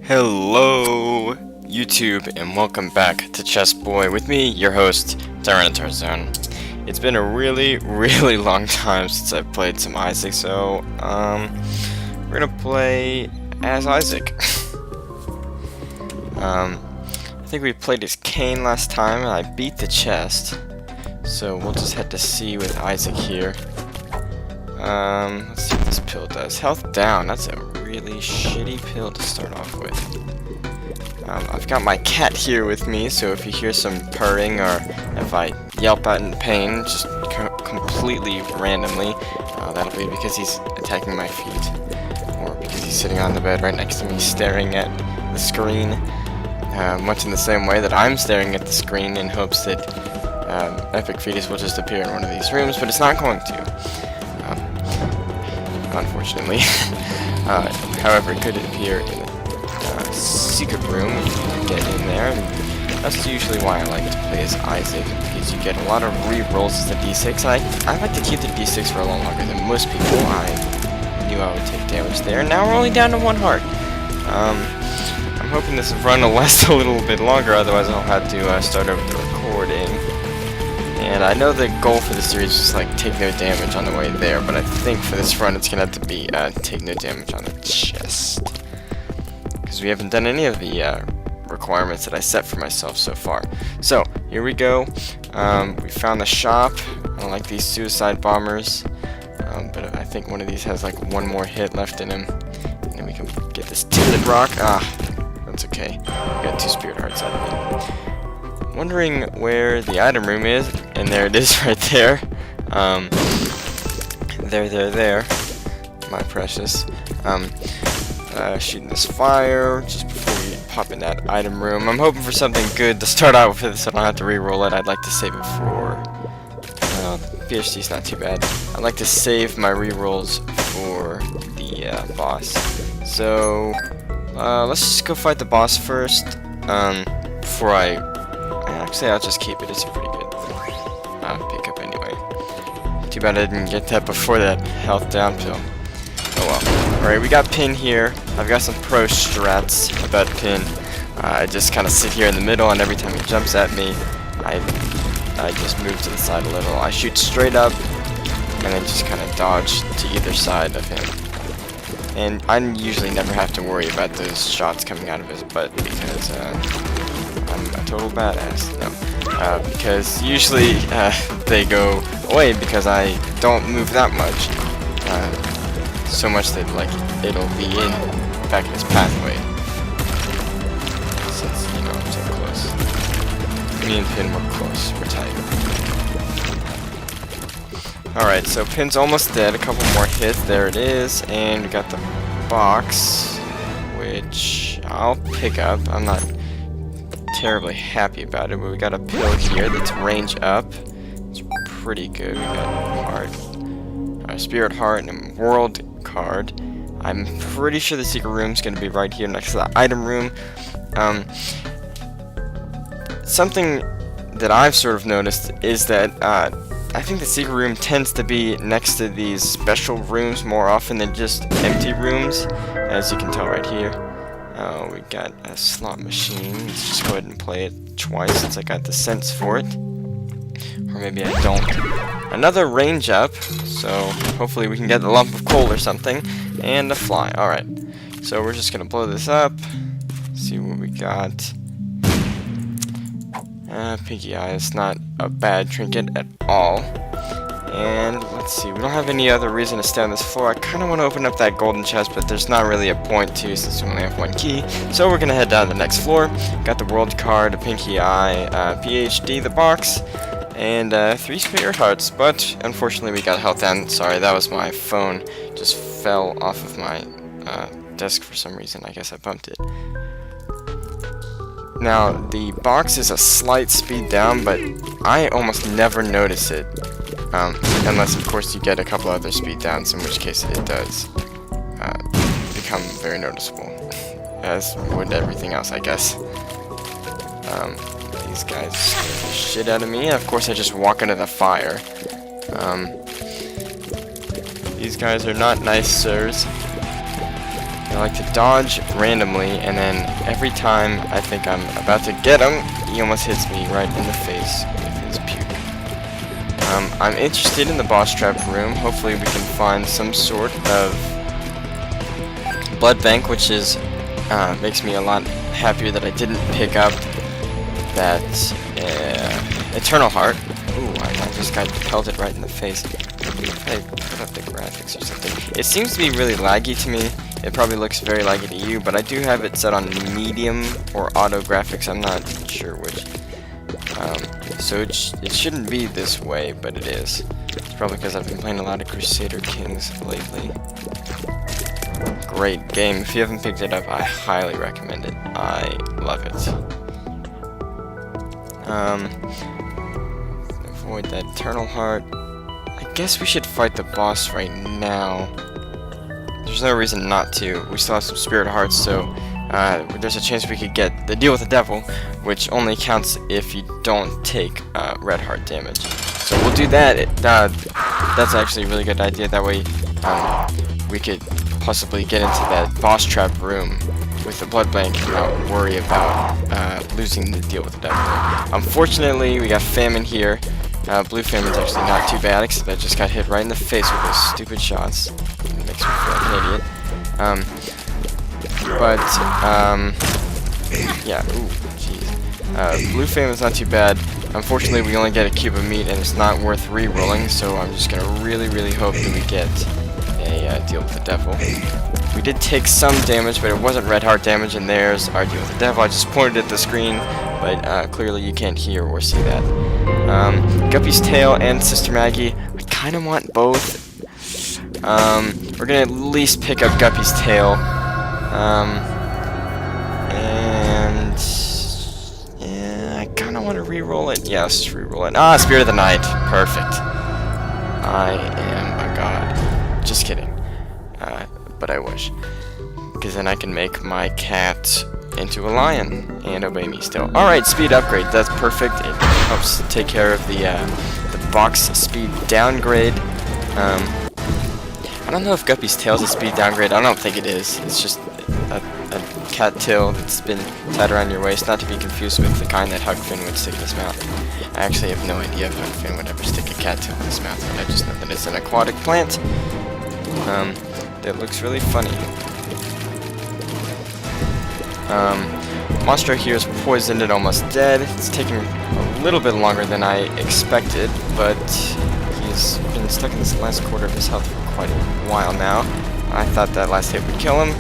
Hello, YouTube, and welcome back to Chess Boy with me, your host, Tyranitar Zone. It's been a really long time since I've played some Isaac, so we're gonna play as Isaac. I think we played as Cain last time, and I beat the chest, so we'll just head to C with Isaac here. Let's see what this pill does. Health down. That's a really shitty pill to start off with. I've got my cat here with me, so if you hear some purring or if I yelp out in pain, just completely randomly, that'll be because he's attacking my feet, or because he's sitting on the bed right next to me staring at the screen, much in the same way that I'm staring at the screen in hopes that Epic Fetus will just appear in one of these rooms, but it's not going to. Unfortunately. However, it could appear in a secret room if you get in there, and that's usually why I like to play as Isaac, because you get a lot of re-rolls as the D6. I like to keep the D6 for a lot longer than most people. I knew I would take damage there, and now we're only down to 1 heart. I'm hoping this run will last a little bit longer, otherwise I'll have to start over the recording. And I know the goal for the series is like take no damage on the way there, but I think for this run it's gonna have to be take no damage on the chest, because we haven't done any of the requirements that I set for myself so far. So here we go. We found the shop. I don't like these suicide bombers, but I think one of these has like 1 more hit left in him, and then we can get this tilted rock. That's okay. We got 2 spirit hearts out of it. Wondering where the item room is, and there it is right there. There, my precious. Shooting this fire just before we pop in that item room. I'm hoping for something good to start out with so I don't have to re-roll it. I'd like to save it for... PhD's not too bad. I'd like to save my re-rolls for the boss. So, let's just go fight the boss first, before Actually, I'll just keep it. It's a pretty good pickup anyway. Too bad I didn't get that before that health down pill. Oh well. Alright, we got Pin here. I've got some pro strats about Pin. I just kind of sit here in the middle, and every time he jumps at me, I just move to the side a little. I shoot straight up, and then just kind of dodge to either side of him. And I usually never have to worry about those shots coming out of his butt, because I'm a total badass. No, because usually they go away because I don't move that much. So much that like it'll be back in his pathway. Since I'm so close. Me and Pin were close. We're tight. Alright, so Pin's almost dead. A couple more hits. There it is, and we got the box, which I'll pick up. I'm not terribly happy about it, but we got a pill here that's range up. It's pretty good. We got a spirit heart and a world card. I'm pretty sure the secret room's gonna be right here next to the item room. Something that I've sort of noticed is that I think the secret room tends to be next to these special rooms more often than just empty rooms, as you can tell right here. Oh, we got a slot machine. Let's just go ahead and play it twice since I got the sense for it. Or maybe I don't. Another range up, so hopefully we can get a lump of coal or something. And a fly. Alright. So we're just gonna blow this up. See what we got. Pinky Eye is not a bad trinket at all. And let's see, we don't have any other reason to stay on this floor. I kind of want to open up that golden chest, but there's not really a point to since we only have 1 key. So we're going to head down to the next floor. Got the world card, a Pinky Eye, PhD, the box, and 3 spirit hearts. But unfortunately we got health down. Sorry, that was my phone. Just fell off of my desk for some reason. I guess I bumped it. Now, the box is a slight speed down, but I almost never notice it. Unless, of course, you get a couple other speed downs, in which case it does become very noticeable. As would everything else, I guess. These guys scare the shit out of me. Of course, I just walk into the fire. These guys are not nice, sirs. They like to dodge randomly, and then every time I think I'm about to get him, he almost hits me right in the face with his puke. I'm interested in the boss trap room. Hopefully we can find some sort of blood bank, which is makes me a lot happier that I didn't pick up that Eternal Heart. Ooh, I just got pelted right in the face. If I put up the graphics or something. It seems to be really laggy to me. It probably looks very laggy to you, but I do have it set on medium or auto graphics. I'm not sure which. So it shouldn't be this way, but it is. It's probably because I've been playing a lot of Crusader Kings lately. Great game. If you haven't picked it up, I highly recommend it. I love it. Avoid that Eternal Heart. I guess we should fight the boss right now. There's no reason not to. We still have some Spirit Hearts, so there's a chance we could get the Deal with the Devil, which only counts if you don't take red heart damage. So we'll do that. That's actually a really good idea. That way we could possibly get into that boss trap room with the blood bank and not worry about losing the Deal with the Devil. Unfortunately, we got Famine here. Blue Famine's actually not too bad, except I just got hit right in the face with those stupid shots. It makes me feel like an idiot. Yeah, ooh, jeez. Blue Famine's not too bad. Unfortunately, we only get a cube of meat, and it's not worth re-rolling, so I'm just gonna really, really hope that we get a Deal with the Devil. We did take some damage, but it wasn't red heart damage, and there's our Deal with the Devil. I just pointed at the screen, but clearly you can't hear or see that. Guppy's Tail and Sister Maggie. I kind of want both. We're gonna at least pick up Guppy's Tail. And yeah, I kind of want to re-roll it. Yes, re-roll it. Ah, Spirit of the Night. Perfect. I am a god. Just kidding. But I wish. Because then I can make my cat into a lion and obey me still. Alright, speed upgrade. That's perfect. It helps take care of the box speed downgrade. I don't know if Guppy's Tail's a speed downgrade. I don't think it is. It's just a cat tail that's been tied around your waist, not to be confused with the kind that Huck Finn would stick in his mouth. I actually have no idea if Huck Finn would ever stick a cat tail in his mouth, but I just know that it's an aquatic plant. That looks really funny. Monstro here is poisoned and almost dead. It's taking a little bit longer than I expected, but he's been stuck in this last quarter of his health for quite a while now. I thought that last hit would kill him.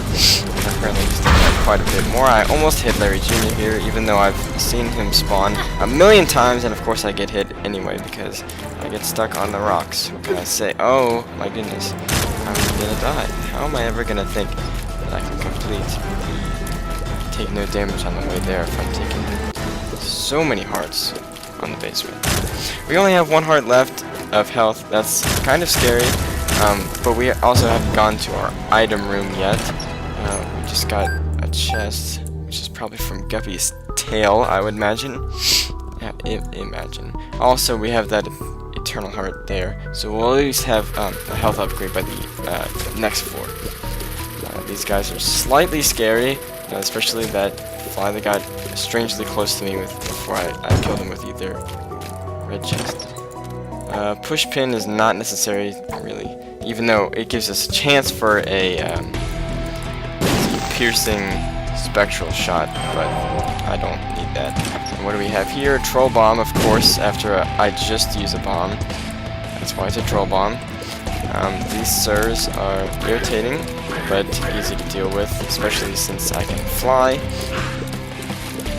Apparently he's doing that quite a bit more. I almost hit Larry Jr. here, even though I've seen him spawn a million times, and of course I get hit anyway because I get stuck on the rocks. What can I say? Oh my goodness, I'm gonna die. How am I ever gonna think that I can take no damage on the way there if I'm taking so many hearts on the basement? We only have one heart left of health. That's kind of scary. But we also haven't gone to our item room yet. We just got a chest, which is probably from Guppy's Tail, I would imagine. Imagine. Also, we have that Eternal Heart there, so we'll at least have a health upgrade by the next floor. These guys are slightly scary, especially that fly that got strangely close to me before I killed him with either red chest. Push pin is not necessary, really, even though it gives us a chance for a piercing spectral shot, but I don't need that. And what do we have here? Troll bomb, of course, after I just use a bomb. That's why it's a troll bomb. These sirs are irritating, but easy to deal with, especially since I can fly.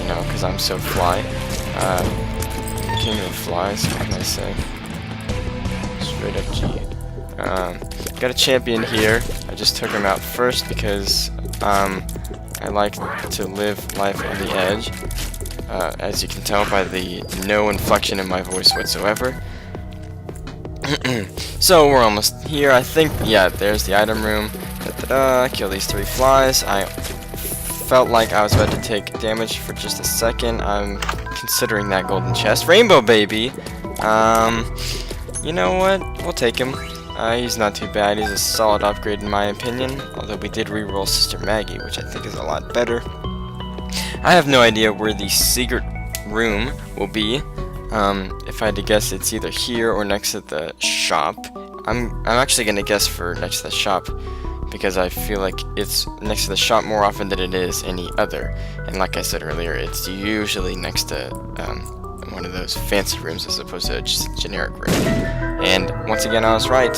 You know, because I'm so fly. King of flies, what can I say? Straight up G. Got a champion here. I just took him out first because I like to live life on the edge. As you can tell by the no inflection in my voice whatsoever. So we're almost here, I think. Yeah, there's the item room. Kill these 3 flies. I felt like I was about to take damage for just a second. I'm considering that golden chest. Rainbow baby! You know what? We'll take him. He's not too bad. He's a solid upgrade in my opinion, although we did reroll Sister Maggie, which I think is a lot better. I have no idea where the secret room will be. If I had to guess, it's either here or next to the shop. I'm actually gonna guess for next to the shop, because I feel like it's next to the shop more often than it is any other. And like I said earlier, it's usually next to one of those fancy rooms as opposed to just a generic room. And once again, I was right.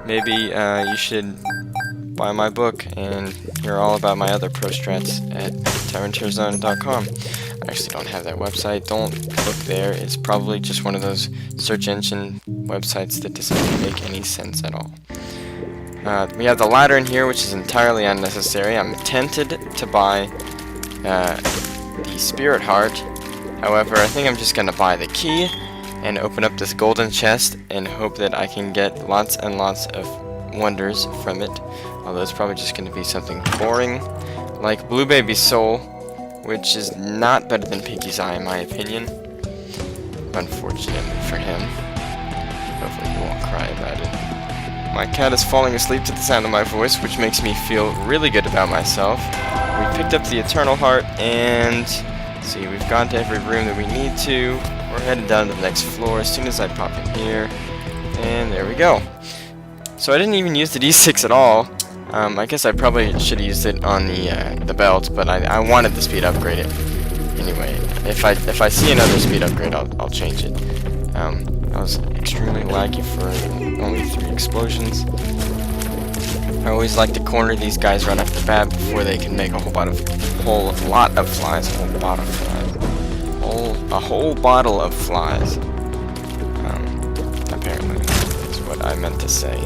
Maybe you should buy my book and hear all about my other pro strats at tavernturzone.com. I actually don't have that website. Don't look there. It's probably just one of those search engine websites that doesn't make any sense at all. We have the ladder in here, which is entirely unnecessary. I'm tempted to buy the Spirit Heart. However, I think I'm just going to buy the key and open up this golden chest and hope that I can get lots and lots of wonders from it. Although it's probably just going to be something boring, like Blue Baby's Soul, which is not better than Pinky's Eye in my opinion. Unfortunately for him. Hopefully he won't cry about it. My cat is falling asleep to the sound of my voice, which makes me feel really good about myself. We picked up the Eternal Heart, and see, we've gone to every room that we need to. We're headed down to the next floor as soon as I pop in here. And there we go. So I didn't even use the D6 at all. I guess I probably should have used it on the belt, but I wanted the speed upgrade it. Anyway, if I see another speed upgrade, I'll change it. That was extremely laggy for only 3 explosions. I always like to corner these guys right off the bat before they can make a whole lot of flies. A whole bottle of flies. Apparently, is what I meant to say.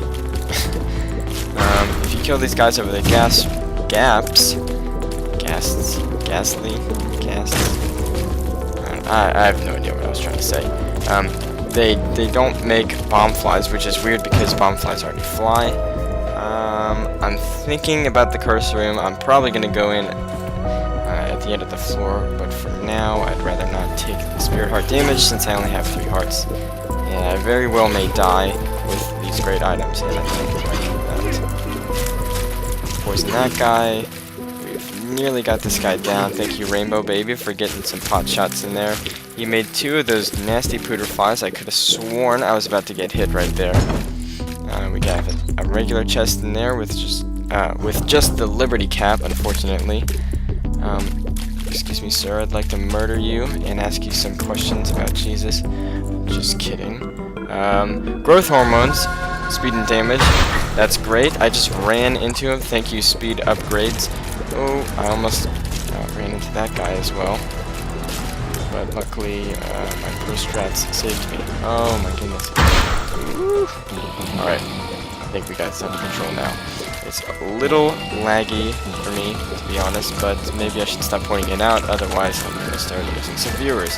If you kill these guys over the ghastly, I have no idea what I was trying to say. They don't make bomb flies, which is weird because bomb flies already fly. I'm thinking about the curse room. I'm probably gonna go in at the end of the floor, but for now, I'd rather not take the Spirit Heart damage since I only have 3 hearts. And I very well may die with these great items, and I think I can do that. Poison that guy. We've nearly got this guy down. Thank you, Rainbow Baby, for getting some pot shots in there. He made 2 of those nasty pooter flies. I could have sworn I was about to get hit right there. We got a regular chest in there with just the Liberty Cap, unfortunately. Excuse me, sir, I'd like to murder you and ask you some questions about Jesus. Just kidding. Growth hormones, speed and damage. That's great. I just ran into him. Thank you, speed upgrades. Oh, I almost ran into that guy as well. But luckily, my pro strats saved me. Oh my goodness. Alright, I think we got this under control now. It's a little laggy for me, to be honest, but maybe I should stop pointing it out, otherwise I'm going to start losing some viewers.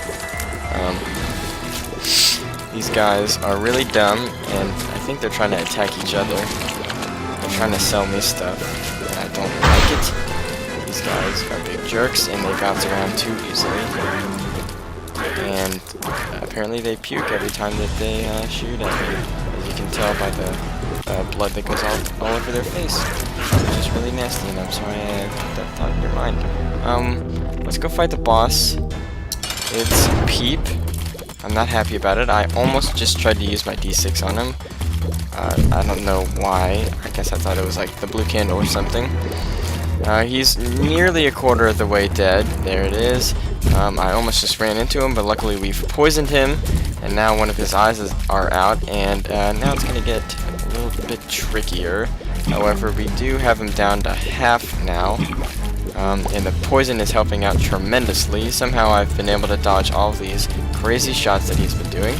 These guys are really dumb, and I think they're trying to attack each other. They're trying to sell me stuff, and I don't like it. These guys are big jerks, and they bounce around too easily. And apparently they puke every time that they shoot at me, as you can tell by the blood that goes all over their face, which is really nasty, and I'm sorry I put that thought in your mind. Let's go fight the boss. It's Peep. I'm not happy about it. I almost just tried to use my D6 on him. I don't know why. I guess I thought it was like the blue candle or something. He's nearly a quarter of the way dead. There it is. I almost just ran into him, but luckily we've poisoned him, and now one of his eyes are out, and now it's going to get a little bit trickier. However, we do have him down to half now, and the poison is helping out tremendously. Somehow I've been able to dodge all of these crazy shots that he's been doing.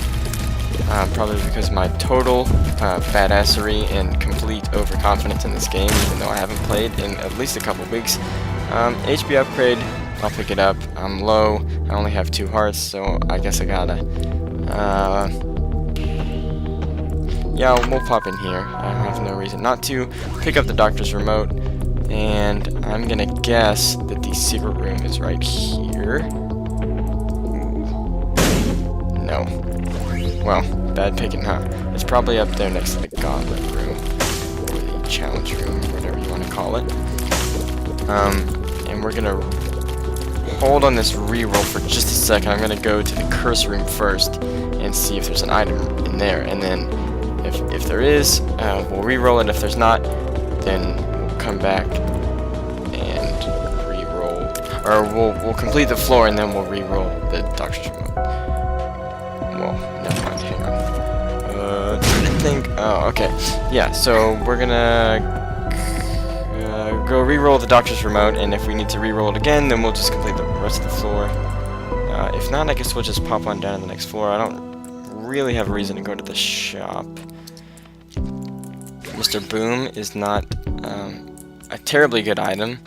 Probably because of my total badassery and complete overconfidence in this game, even though I haven't played in at least a couple weeks. HP upgrade, I'll pick it up. I'm low, I only have 2 hearts, so I guess I gotta... yeah, we'll pop in here. I have no reason not to. Pick up the doctor's remote, and I'm gonna guess that the secret room is right here. No. Well, bad picking, huh? It's probably up there next to the gauntlet room, or the challenge room, whatever you want to call it. And we're gonna hold on this reroll for just a second. I'm gonna go to the curse room first and see if there's an item in there, and then if there is, we'll reroll it. If there's not, then we'll come back and reroll, or we'll complete the floor and then we'll reroll the doctor's remote. Well, never mind. Hang on. I think. Oh, okay. Yeah. So we're gonna go reroll the doctor's remote, and if we need to reroll it again, then we'll just complete the rest of the floor. If not, I guess we'll just pop on down to the next floor. I don't really have a reason to go to the shop. Mr. Boom is not a terribly good item.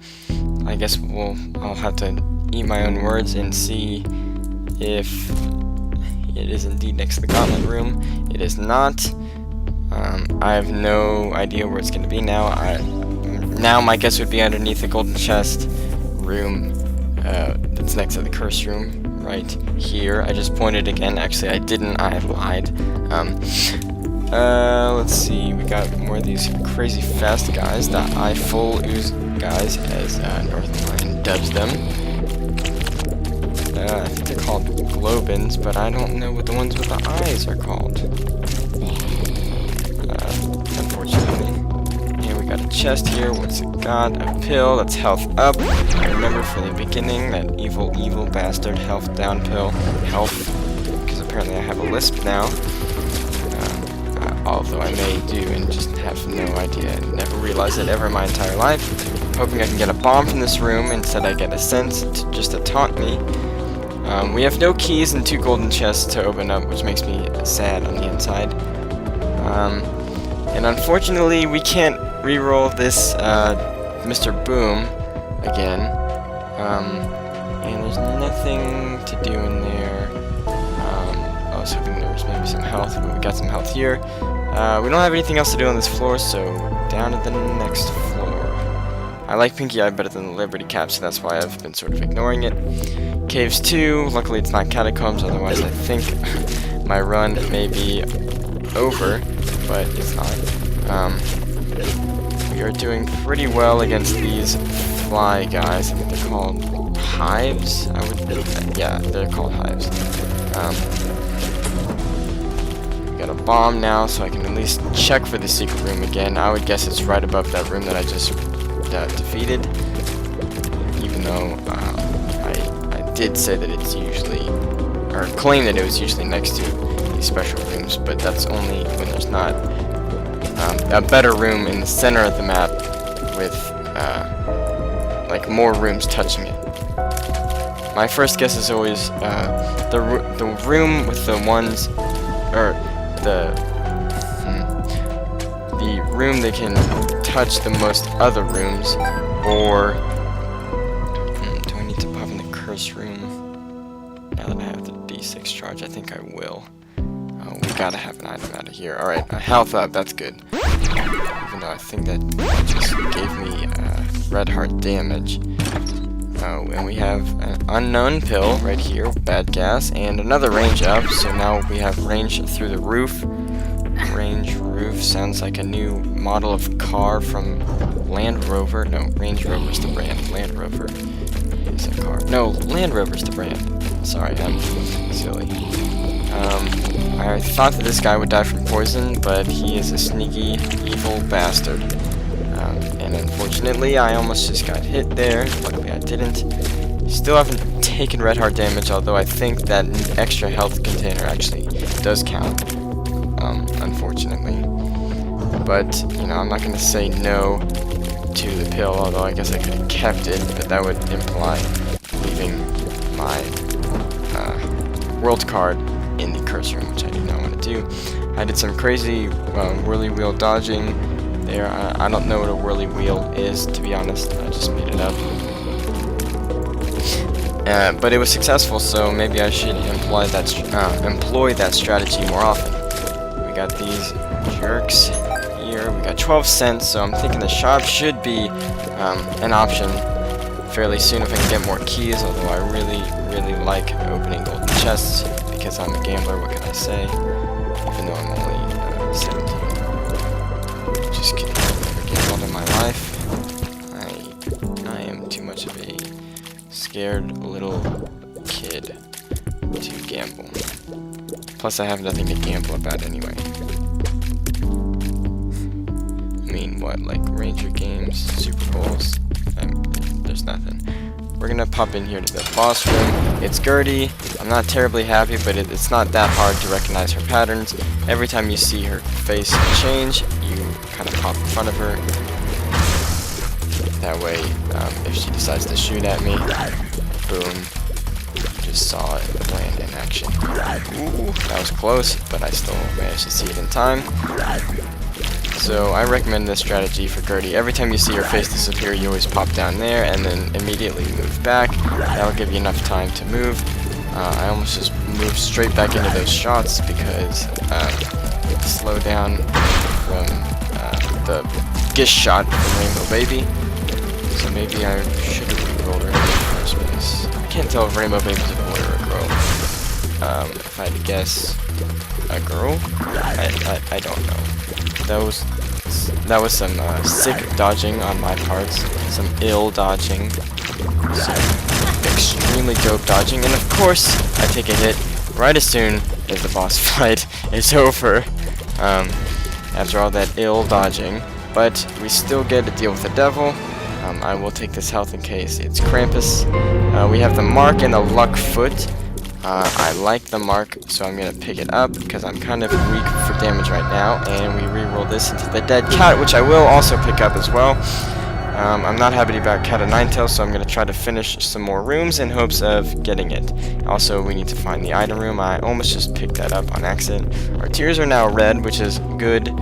I guess I'll have to eat my own words and see if it is indeed next to the gauntlet room. It is not. I have no idea where it's going to be now. Now my guess would be underneath the golden chest room that's next to the curse room, right here. I just pointed again. Actually, I didn't. I lied. Let's see. We got more of these crazy fast guys, the eye-full ooze guys, as Northern Lion dubs them. I think they're called Globins, but I don't know what the ones with the eyes are called. Unfortunately. And we got a chest here. What's it got? A pill. That's health up. I remember from the beginning that evil bastard health down pill. Health. Because apparently I have a lisp now. Although I may do and just have no idea and never realized it ever in my entire life. Hoping I can get a bomb from this room. Instead I get a sense just to taunt me. We have no keys and 2 golden chests to open up, which makes me sad on the inside. And unfortunately, we can't reroll this Mr. Boom again. And there's nothing to do in there. I was hoping there was maybe some health, but we got some health here. We don't have anything else to do on this floor, so down to the next floor. I like Pinky Eye better than the Liberty Cap, so that's why I've been sort of ignoring it. Caves 2, luckily it's not catacombs, otherwise I think my run may be over, but it's not. We are doing pretty well against these fly guys. I think they're called hives? Yeah, they're called hives. We got a bomb now, so I can at least check for the secret room again. I would guess it's right above that room that I just defeated, even though I did say that it's usually, or claim that it was usually next to these special rooms, but that's only when there's not a better room in the center of the map with like more rooms touching it. My first guess is always the room with the ones, or the room that can touch the most other rooms, or do I need to pop in the curse room? Now that I have the D6 charge, I think I will. Oh, we gotta have an item out of here. Alright, health up, that's good. Even though I think that just gave me red heart damage. Oh, and we have an unknown pill right here, bad gas, and another range up, so now we have range through the roof. Range roof sounds like a new model of car from Land Rover. No, Range Rover's the brand. Land Rover is a car. No, Land Rover's the brand. Sorry, I'm silly. I thought that this guy would die from poison, but he is a sneaky, evil bastard. And unfortunately, I almost just got hit there. Luckily, I didn't. Still haven't taken red heart damage, although I think that extra health container actually does count. Unfortunately. But, you know, I'm not going to say no to the pill, although I guess I could have kept it, but that would imply leaving my world card in the curse room, which I do not want to do. I did some crazy whirly wheel dodging there. I don't know what a whirly wheel is, to be honest. I just made it up. But it was successful, so maybe I should employ that strategy more often. We got these jerks here. We got 12 cents, so I'm thinking the shop should be an option fairly soon if I can get more keys, although I really like opening golden chests. The because I'm a gambler, what can I say? Even though I'm only 17. Just kidding, I've never gambled in my life. I am too much of a scared little kid to gamble. Plus, I have nothing to gamble about anyway. I mean, what, like Ranger games, Super Bowls? There's nothing. We're gonna pop in here to the boss room. It's Gertie. I'm not terribly happy, but it's not that hard to recognize her patterns. Every time you see her face change, you kind of pop in front of her. That way, if she decides to shoot at me, boom, you just saw it land in action. Ooh, that was close, but I still managed to see it in time. So I recommend this strategy for Gertie. Every time you see her face disappear, you always pop down there and then immediately move back. That'll give you enough time to move. I almost just moved straight back into those shots because the slowdown from the gish shot from Rainbow Baby. So maybe I should have re-rolled her in the first place. I can't tell if Rainbow Baby's a boy or a girl. If I had to guess, a girl? I don't know. That was some sick dodging on my parts, some ill dodging, some extremely dope dodging, and of course I take a hit right as soon as the boss fight is over. After all that ill dodging, but we still get to deal with the devil. I will take this health in case it's Krampus. We have the mark and the luck foot. I like the mark, so I'm going to pick it up because I'm kind of weak for damage right now, and we re-roll this into the dead cat, which I will also pick up as well. I'm not happy about Cat of Ninetails, so I'm going to try to finish some more rooms in hopes of getting it. Also, we need to find the item room. I almost just picked that up on accident. Our tears are now red, which is good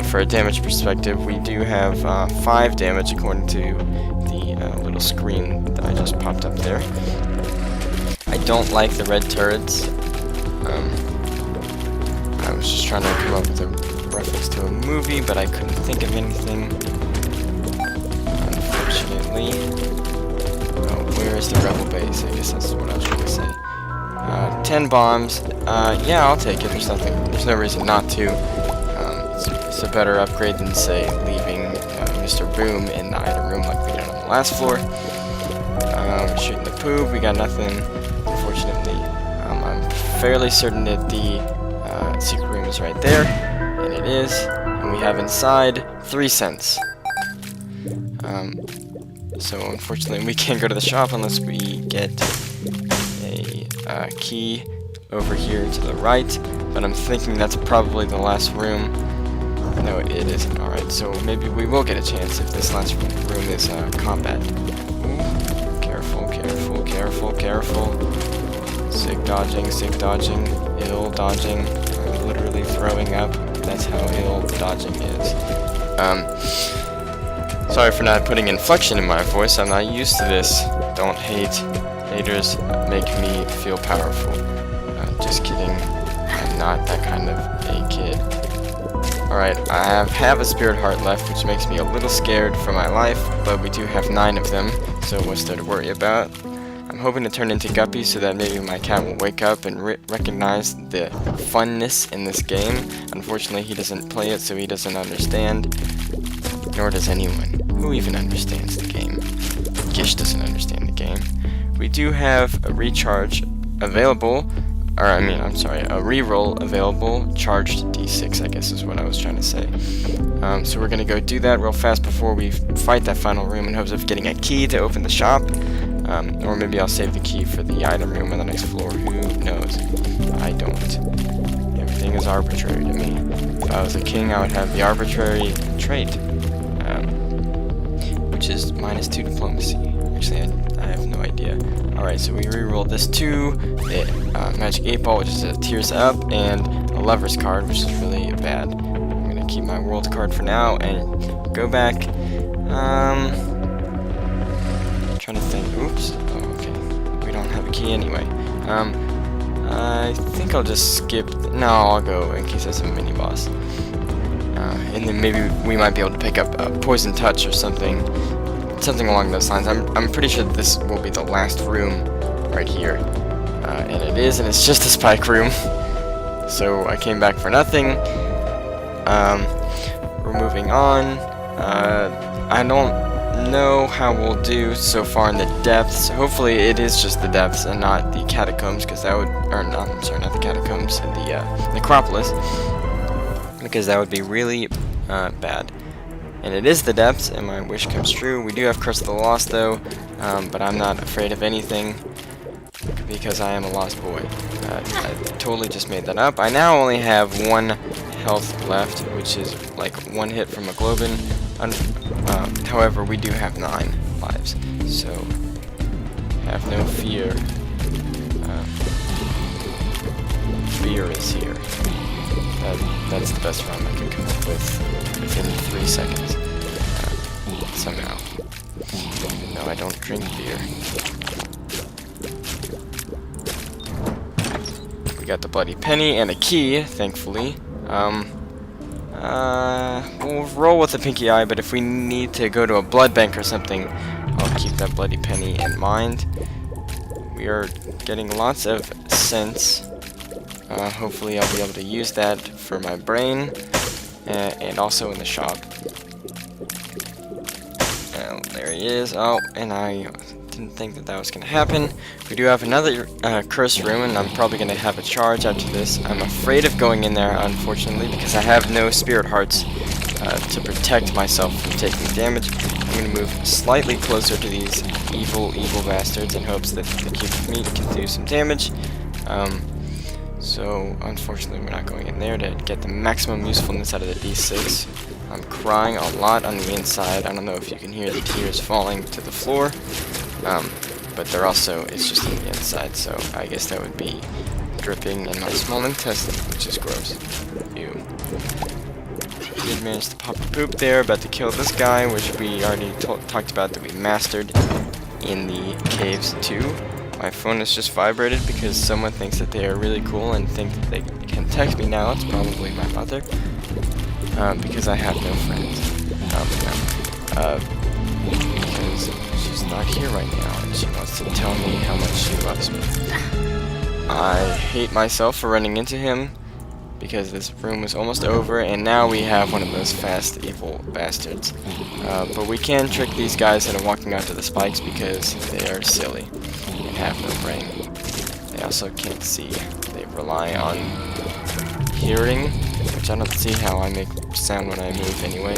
for a damage perspective. We do have 5 damage according to the little screen that I just popped up there. I don't like the red turrets. I was just trying to come up with a reference to a movie, but I couldn't think of anything. Unfortunately. Oh, where is the rebel base? I guess that's what I was trying to say. 10 bombs. Yeah, I'll take it. There's no reason not to. It's a better upgrade than, say, leaving Mr. Boom in the item room like we did on the last floor. Shooting the poop. We got nothing. Unfortunately, I'm fairly certain that the secret room is right there, and it is, and we have inside 3 cents. So unfortunately we can't go to the shop unless we get a key over here to the right, but I'm thinking that's probably the last room. No, it isn't. Alright, so maybe we will get a chance if this last room is combat. Ooh, careful, careful, careful, careful. Sick dodging, ill dodging. I'm literally throwing up. That's how ill dodging is. Sorry for not putting inflection in my voice. I'm not used to this. Don't hate. Haters make me feel powerful. Just kidding. I'm not that kind of a kid. Alright, I have a spirit heart left, which makes me a little scared for my life, but we do have 9 of them, so what's there to worry about? I'm hoping to turn into Guppy so that maybe my cat will wake up and recognize the funness in this game. Unfortunately, he doesn't play it, so he doesn't understand. Nor does anyone. Who even understands the game? Gish doesn't understand the game. We do have a recharge available, or I mean, I'm sorry, a reroll available, charged D6, I guess is what I was trying to say. So we're going to go do that real fast before we fight that final room in hopes of getting a key to open the shop. Or maybe I'll save the key for the item room on the next floor. Who knows? I don't. Everything is arbitrary to me. If I was a king, I would have the arbitrary trait, which is -2 diplomacy. Actually, I have no idea. Alright, so we rerolled this too. The magic 8 ball, which is a tears up, and a lover's card, which is really bad. I'm going to keep my world card for now and go back. Trying to think. Oops. Oh, okay. We don't have a key anyway. I think I'll just skip. No, I'll go in case there's a mini boss. And then maybe we might be able to pick up a poison touch or something along those lines. I'm pretty sure this will be the last room right here. and it is, and it's just a spike room. So I came back for nothing. We're moving on. I don't know how we'll do so far in the depths. Hopefully it is just the depths and not the catacombs, because that would, or not, I'm sorry, not the catacombs, the necropolis, because that would be really bad. And it is the depths, and my wish comes true. We do have Curse of the Lost, though, but I'm not afraid of anything, because I am a lost boy. I totally just made that up. I now only have 1 health left, which is like 1 hit from a Globin. However, we do have 9 lives, so have no fear. Fear is here. That's the best rhyme I can come up with within 3 seconds. Somehow. No, I don't drink beer. We got the bloody penny and a key, thankfully. We'll roll with the pinky eye, but if we need to go to a blood bank or something, I'll keep that bloody penny in mind. We are getting lots of sense. Hopefully I'll be able to use that for my brain, and also in the shop. There he is. Oh, and I didn't think that was going to happen. We do have another cursed room, and I'm probably going to have a charge after this. I'm afraid of going in there, unfortunately, because I have no spirit hearts to protect myself from taking damage. I'm going to move slightly closer to these evil bastards in hopes that the cube of meat can do some damage. So, unfortunately, we're not going in there to get the maximum usefulness out of the D6. I'm crying a lot on the inside. I don't know if you can hear the tears falling to the floor. But they're also, it's just on the inside, so I guess that would be dripping in my small intestine, which is gross. Ew. Did manage to pop a poop there, about to kill this guy, which we already talked about that we mastered in the caves too. My phone has just vibrated because someone thinks that they are really cool and think that they can text me now. It's probably my mother, because I have no friends. Because she's not here right now and she wants to tell me how much she loves me. I hate myself for running into him, because this room was almost over, and now we have one of those fast, evil bastards. But we can trick these guys into walking onto the spikes because they are silly and have no brain. They also can't see. They rely on hearing, which I don't see how I make sound when I move anyway.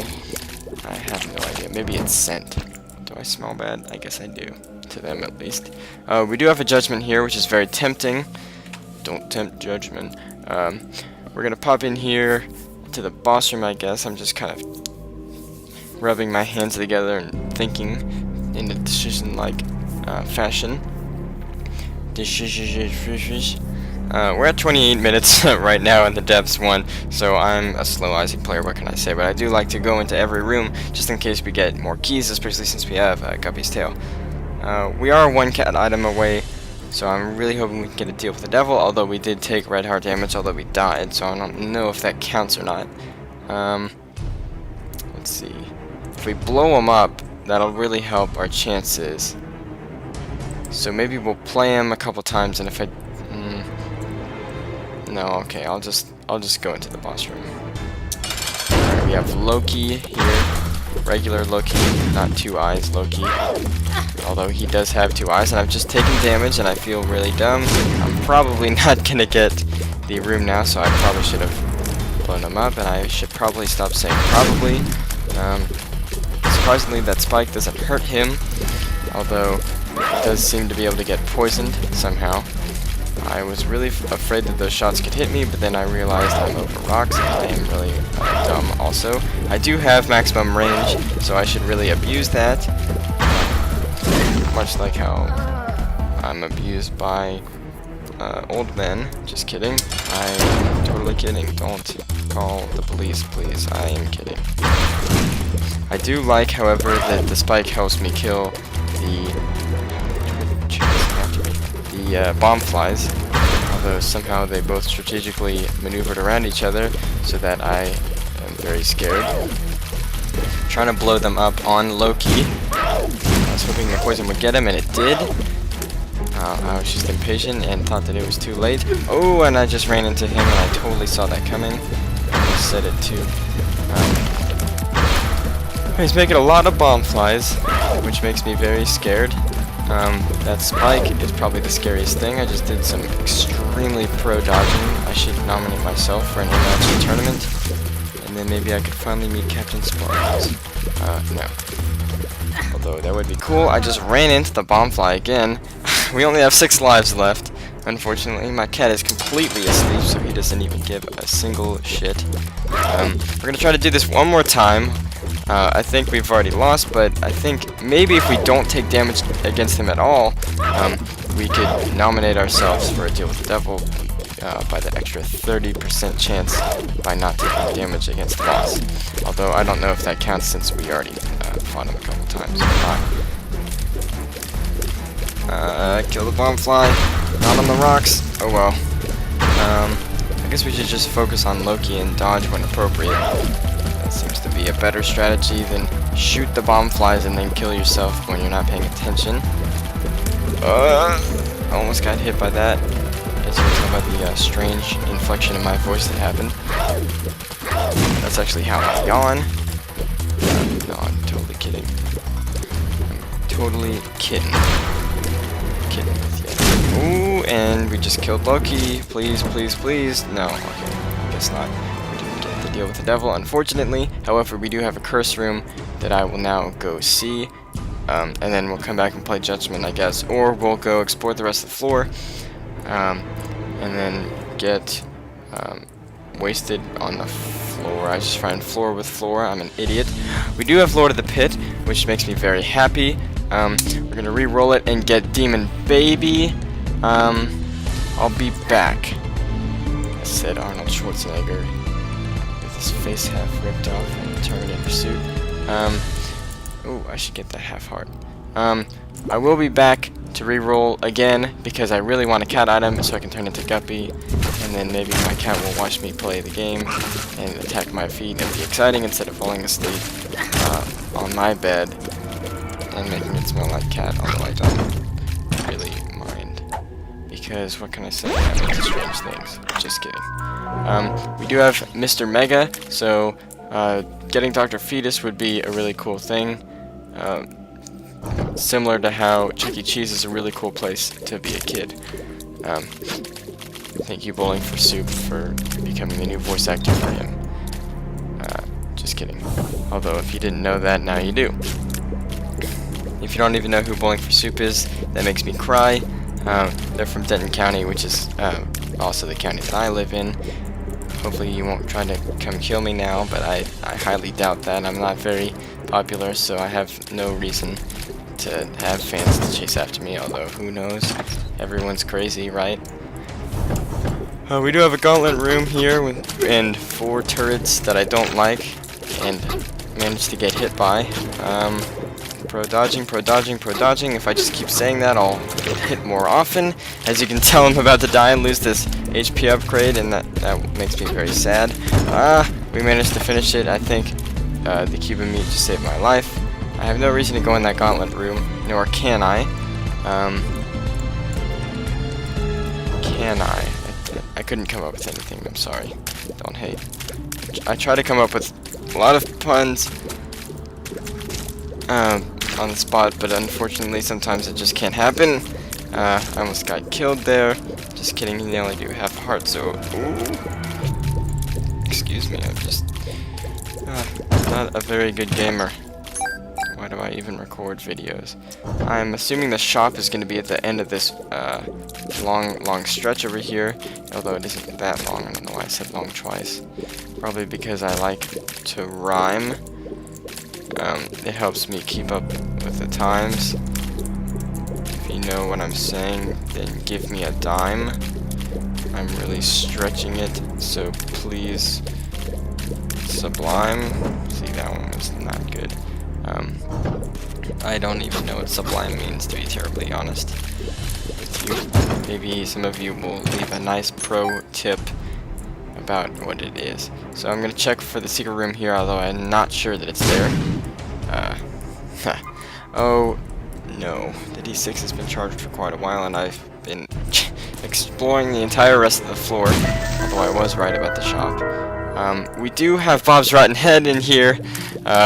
I have no idea. Maybe it's scent. Do I smell bad? I guess I do. To them, at least. We do have a judgment here, which is very tempting. Don't tempt judgment. We're gonna pop in here to the boss room, I guess. I'm just kind of rubbing my hands together and thinking in a decision-like fashion. We're at 28 minutes right now in the depths 1, so I'm a slow Isaac player, what can I say? But I do like to go into every room just in case we get more keys, especially since we have Guppy's tail. We are 1 cat item away, so I'm really hoping we can get a deal with the devil, although we did take red heart damage, although we died, so I don't know if that counts or not. Let's see. If we blow him up, that'll really help our chances. So maybe we'll play him a couple times, and if I... no, okay, I'll just go into the boss room. Alright, we have Loki here. Regular Loki, not 2 eyes Loki. Although he does have 2 eyes, and I've just taken damage, and I feel really dumb. I'm probably not gonna get the room now, so I probably should have blown him up, and I should probably stop saying probably. Surprisingly, that spike doesn't hurt him, although he does seem to be able to get poisoned somehow. I was really afraid that those shots could hit me, but then I realized I'm over rocks, and I am really dumb also. I do have maximum range, so I should really abuse that. Much like how I'm abused by old men. Just kidding. I'm totally kidding. Don't call the police, please. I am kidding. I do like, however, that the spike helps me kill the bomb flies, although somehow they both strategically maneuvered around each other so that I am very scared. Trying to blow them up on Loki. I was hoping the poison would get him, and it did. I was just impatient and thought that it was too late. Oh, and I just ran into him, and I totally saw that coming. I said it too. He's making a lot of bomb flies, which makes me very scared. That spike is probably the scariest thing. I just did some extremely pro dodging. I should nominate myself for an international tournament, and then maybe I could finally meet Captain Sparks. No. Although that would be cool. I just ran into the bomb fly again. We only have 6 lives left. Unfortunately, my cat is completely asleep, so he doesn't even give a single shit. We're gonna try to do this one more time. I think we've already lost, but I think maybe if we don't take damage against him at all, we could nominate ourselves for a deal with the devil by the extra 30% chance by not taking damage against the boss. Although I don't know if that counts since we already fought him a couple times. Kill the bomb fly. Not on the rocks. Oh well. I guess we should just focus on Loki and dodge when appropriate. That seems to be a better strategy than shoot the bomb flies and then kill yourself when you're not paying attention. Almost got hit by that. As you can tell by the strange inflection in my voice that happened. That's actually how I yawn. No, I'm totally kidding. I'm totally kidding. Kidding with you. Ooh, and we just killed Loki. Please, please, please. No, okay. Guess not. We didn't get the deal with the devil, unfortunately. However, we do have a curse room that I will now go see. And then we'll come back and play Judgment, I guess. Or we'll go explore the rest of the floor. And then get wasted on the floor. I just find floor with floor. I'm an idiot. We do have Lord of the Pit, which makes me very happy. We're gonna re-roll it and get Demon Baby. I'll be back. I said Arnold Schwarzenegger with his face half ripped off in the Terminator suit. Oh, I should get that half heart. I will be back to re-roll again because I really want a cat item so I can turn into Guppy, and then maybe my cat will watch me play the game and attack my feet and be exciting instead of falling asleep on my bed and making it smell like cat, although I don't really mind because what can I say? I make strange things. Just kidding. We do have Mr. Mega, so getting Dr. Fetus would be a really cool thing. Similar to how Chuck E. Cheese is a really cool place to be a kid. Thank you, Bowling for Soup, for becoming the new voice actor for him. Just kidding. Although, if you didn't know that, now you do. If you don't even know who Bowling for Soup is, that makes me cry. They're from Denton County, which is also the county that I live in. Hopefully you won't try to come kill me now, but I highly doubt that. I'm not very popular, so I have no reason to have fans to chase after me, although who knows? Everyone's crazy, right? We do have a gauntlet room here and 4 turrets that I don't like and managed to get hit by. Pro dodging, pro dodging, pro dodging. If I just keep saying that, I'll get hit more often. As you can tell, I'm about to die and lose this HP upgrade, and that makes me very sad. We managed to finish it. I think the Cuban meat just saved my life. I have no reason to go in that gauntlet room, nor can I. Can I? I couldn't come up with anything, I'm sorry. Don't hate. I try to come up with a lot of puns on the spot, but unfortunately sometimes it just can't happen. I almost got killed there. Just kidding, they only do half heart, so... Ooh. Excuse me, I'm just... not a very good gamer. Why do I even record videos? I'm assuming the shop is going to be at the end of this long stretch over here, although it isn't that long. I don't know why I said long twice. Probably because I like to rhyme. It helps me keep up with the times. If you know what I'm saying, then give me a dime. I'm really stretching it, so please, sublime. See, that one was not good. I don't even know what sublime means, to be terribly honest with you. Maybe some of you will leave a nice pro tip about what it is. So I'm gonna check for the secret room here, although I'm not sure that it's there. Oh No, the D6 has been charged for quite a while, and I've been exploring the entire rest of the floor, although I was right about the shop. We do have Bob's Rotten Head in here,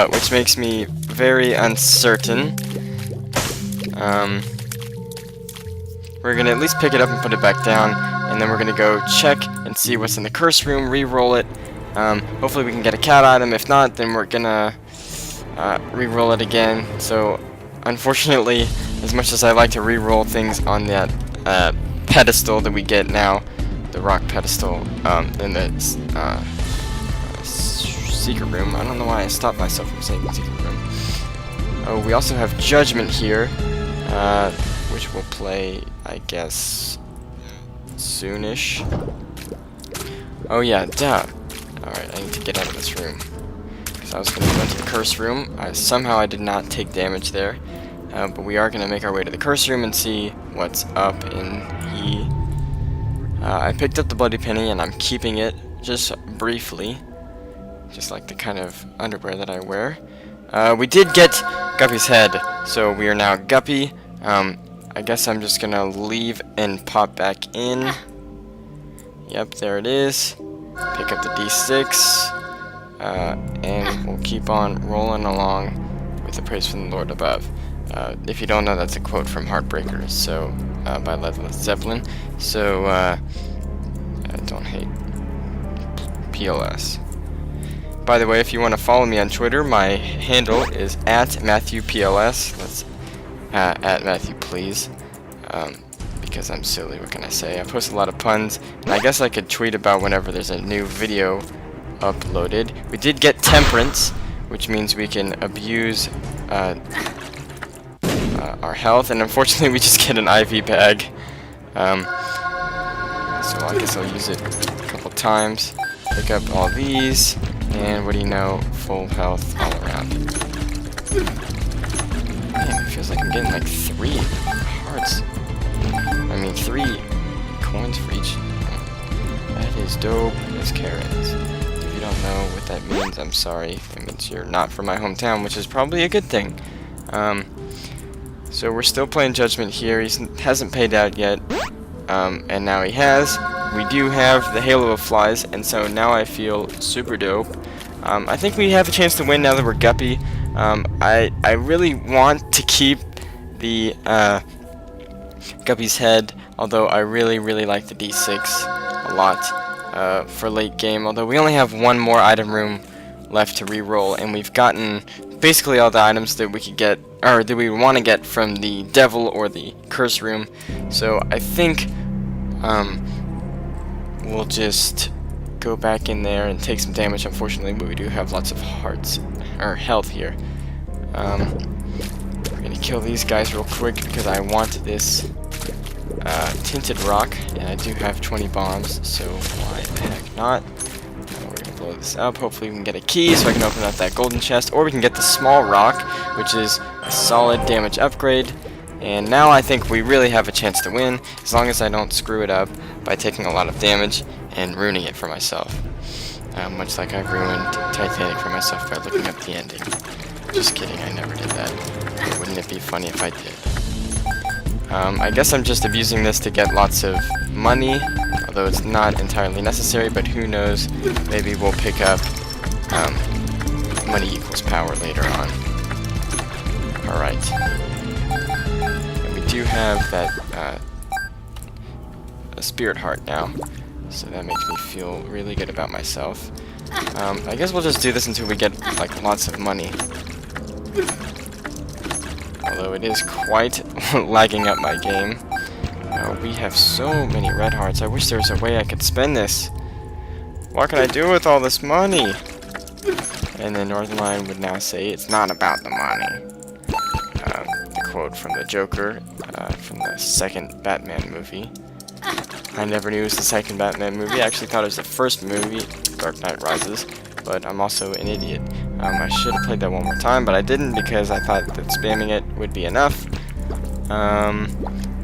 which makes me very uncertain. We're gonna at least pick it up and put it back down, and then we're gonna go check and see what's in the curse room, re-roll it. Hopefully we can get a cat item. If not, then we're gonna re-roll it again. So, unfortunately, as much as I like to re-roll things on that pedestal that we get now, the rock pedestal, in the secret room. I don't know why I stopped myself from saying secret room. Oh, we also have Judgment here, which will play, I guess, soonish. Oh yeah, duh. Alright, I need to get out of this room. Because I was going to go into the curse room. Somehow I did not take damage there. But we are going to make our way to the curse room and see what's up in here. I picked up the Bloody Penny and I'm keeping it just briefly. Just like the kind of underwear that I wear. We did get Guppy's head, so we are now Guppy. I guess I'm just gonna leave and pop back in. Yep, there it is. Pick up the D6, and we'll keep on rolling along with the praise from the Lord above. If you don't know, that's a quote from Heartbreakers, so by Led Zeppelin. So don't hate PLS. By the way, if you want to follow me on Twitter, my handle is @MatthewPLS. That's at Matthew, please. Because I'm silly, what can I say? I post a lot of puns, and I guess I could tweet about whenever there's a new video uploaded. We did get Temperance, which means we can abuse our health, and unfortunately we just get an IV bag. So I guess I'll use it a couple times. Pick up all these, and what do you know? Full health all around. Man, it feels like I'm getting like 3 hearts. I mean 3 coins for each. That is dope as carrots. If you don't know what that means, I'm sorry. It means you're not from my hometown, which is probably a good thing. So we're still playing Judgment here. He hasn't paid out yet, and now he has. We do have the Halo of Flies, and so now I feel super dope. I think we have a chance to win now that we're Guppy. I really want to keep the Guppy's head, although I really like the D6 a lot for late game. Although we only have one more item room left to re-roll, and we've gotten basically all the items that we could get, or that we want to get from the devil or the curse room. So I think we'll just go back in there and take some damage, unfortunately, but we do have lots of hearts or health here. We're gonna kill these guys real quick because I want this tinted rock, and I do have 20 bombs, so why the heck not? We're gonna blow this up. Hopefully we can get a key so I can open up that golden chest, or we can get the small rock, which is a solid damage upgrade. And now I think we really have a chance to win, as long as I don't screw it up by taking a lot of damage and ruining it for myself. Much like I've ruined Titanic for myself by looking up the ending. Just kidding, I never did that. But wouldn't it be funny if I did? I guess I'm just abusing this to get lots of money, although it's not entirely necessary, but who knows, maybe we'll pick up money equals power later on. Alright. And we do have that a spirit heart now, so that makes me feel really good about myself. I guess we'll just do this until we get like lots of money. Although it is quite lagging up my game. We have so many red hearts. I wish there was a way I could spend this. What can I do with all this money? And the Northern Lion would now say, it's not about the money. The quote from the Joker, from the second Batman movie. I never knew it was the second Batman movie. I actually thought it was the first movie, Dark Knight Rises, but I'm also an idiot. I should have played that one more time, but I didn't because I thought that spamming it would be enough.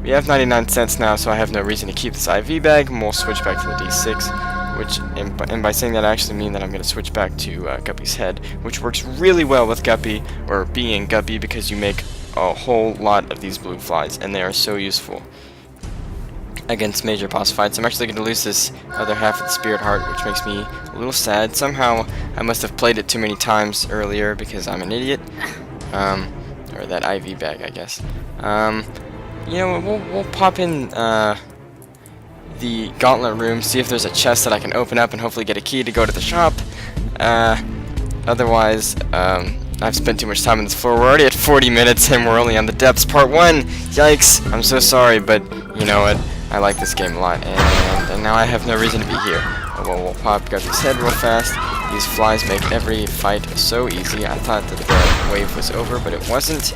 We have 99 cents now, so I have no reason to keep this IV bag, and we'll switch back to the D6, which, and by saying that I actually mean that I'm going to switch back to Guppy's head, which works really well with Guppy, or being Guppy, because you make a whole lot of these blue flies, and they are so useful against major boss fights. I'm actually going to lose this other half of the spirit heart, which makes me a little sad. Somehow I must have played it too many times earlier because I'm an idiot. Or that IV bag, I guess. You know, we'll pop in the gauntlet room, see if there's a chest that I can open up and hopefully get a key to go to the shop. Otherwise, I've spent too much time on this floor. We're already at 40 minutes and we're only on the depths part 1. Yikes! I'm so sorry, but you know what? I like this game a lot, and now I have no reason to be here. Well, we'll pop Guthy's head real fast. These flies make every fight so easy. I thought that the wave was over, but it wasn't.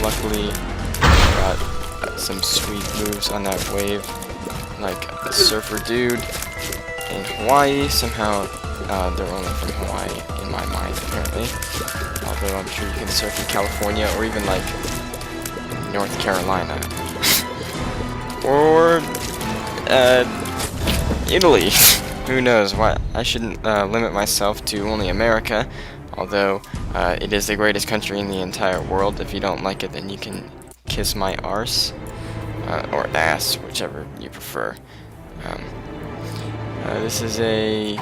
Luckily, I got some sweet moves on that wave, like the surfer dude in Hawaii. Somehow, they're only from Hawaii in my mind, apparently. Although I'm sure you can surf in California or even like North Carolina. Or Italy. Who knows? Why I shouldn't limit myself to only America, although it is the greatest country in the entire world. If you don't like it, then you can kiss my arse or ass, whichever you prefer. This is a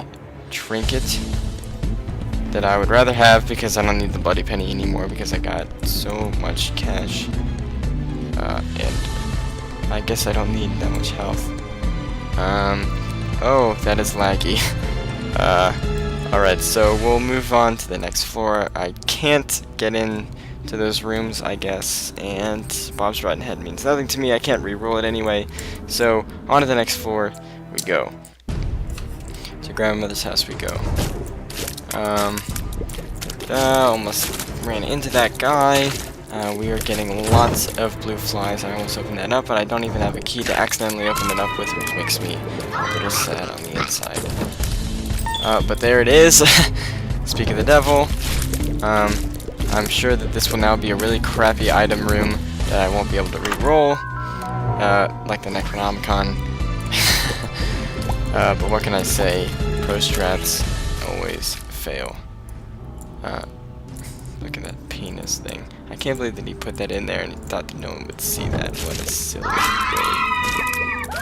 trinket that I would rather have because I don't need the bloody penny anymore because I got so much cash, and I guess I don't need that much health. Oh, that is laggy. Alright, so we'll move on to the next floor. I can't get in to those rooms, I guess, and Bob's Rotten Head means nothing to me. I can't re-roll it anyway. So, on to the next floor we go. To grandmother's house we go. Almost ran into that guy. We are getting lots of blue flies. I almost opened that up, but I don't even have a key to accidentally open it up with, which makes me a little sad on the inside. But there it is. Speak of the devil. I'm sure that this will now be a really crappy item room that I won't be able to re-roll, like the Necronomicon. But what can I say? Pro strats always fail. Look at that penis thing. I can't believe that he put that in there and he thought that no one would see that. What a silly billy.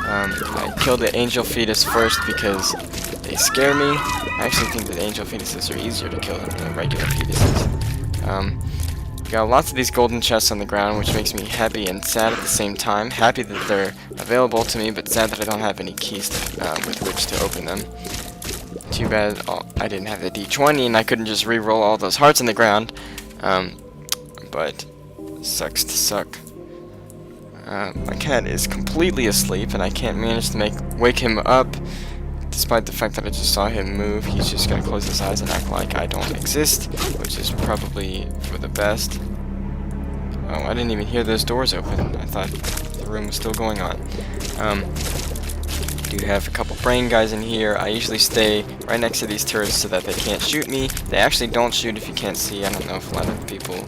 I killed the angel fetus first because they scare me. I actually think that angel fetuses are easier to kill than regular fetuses. Got lots of these golden chests on the ground, which makes me happy and sad at the same time. Happy that they're available to me, but sad that I don't have any keys to, with which to open them. Too bad I didn't have the D20 and I couldn't just re-roll all those hearts on the ground. But sucks to suck. My cat is completely asleep and I can't manage to wake him up, despite the fact that I just saw him move. He's just gonna close his eyes and act like I don't exist, which is probably for the best. Oh, I didn't even hear those doors open. I thought the room was still going on. Do have a couple brain guys in here. I usually stay right next to these turrets so that they can't shoot me. They actually don't shoot if you can't see. I don't know if a lot of people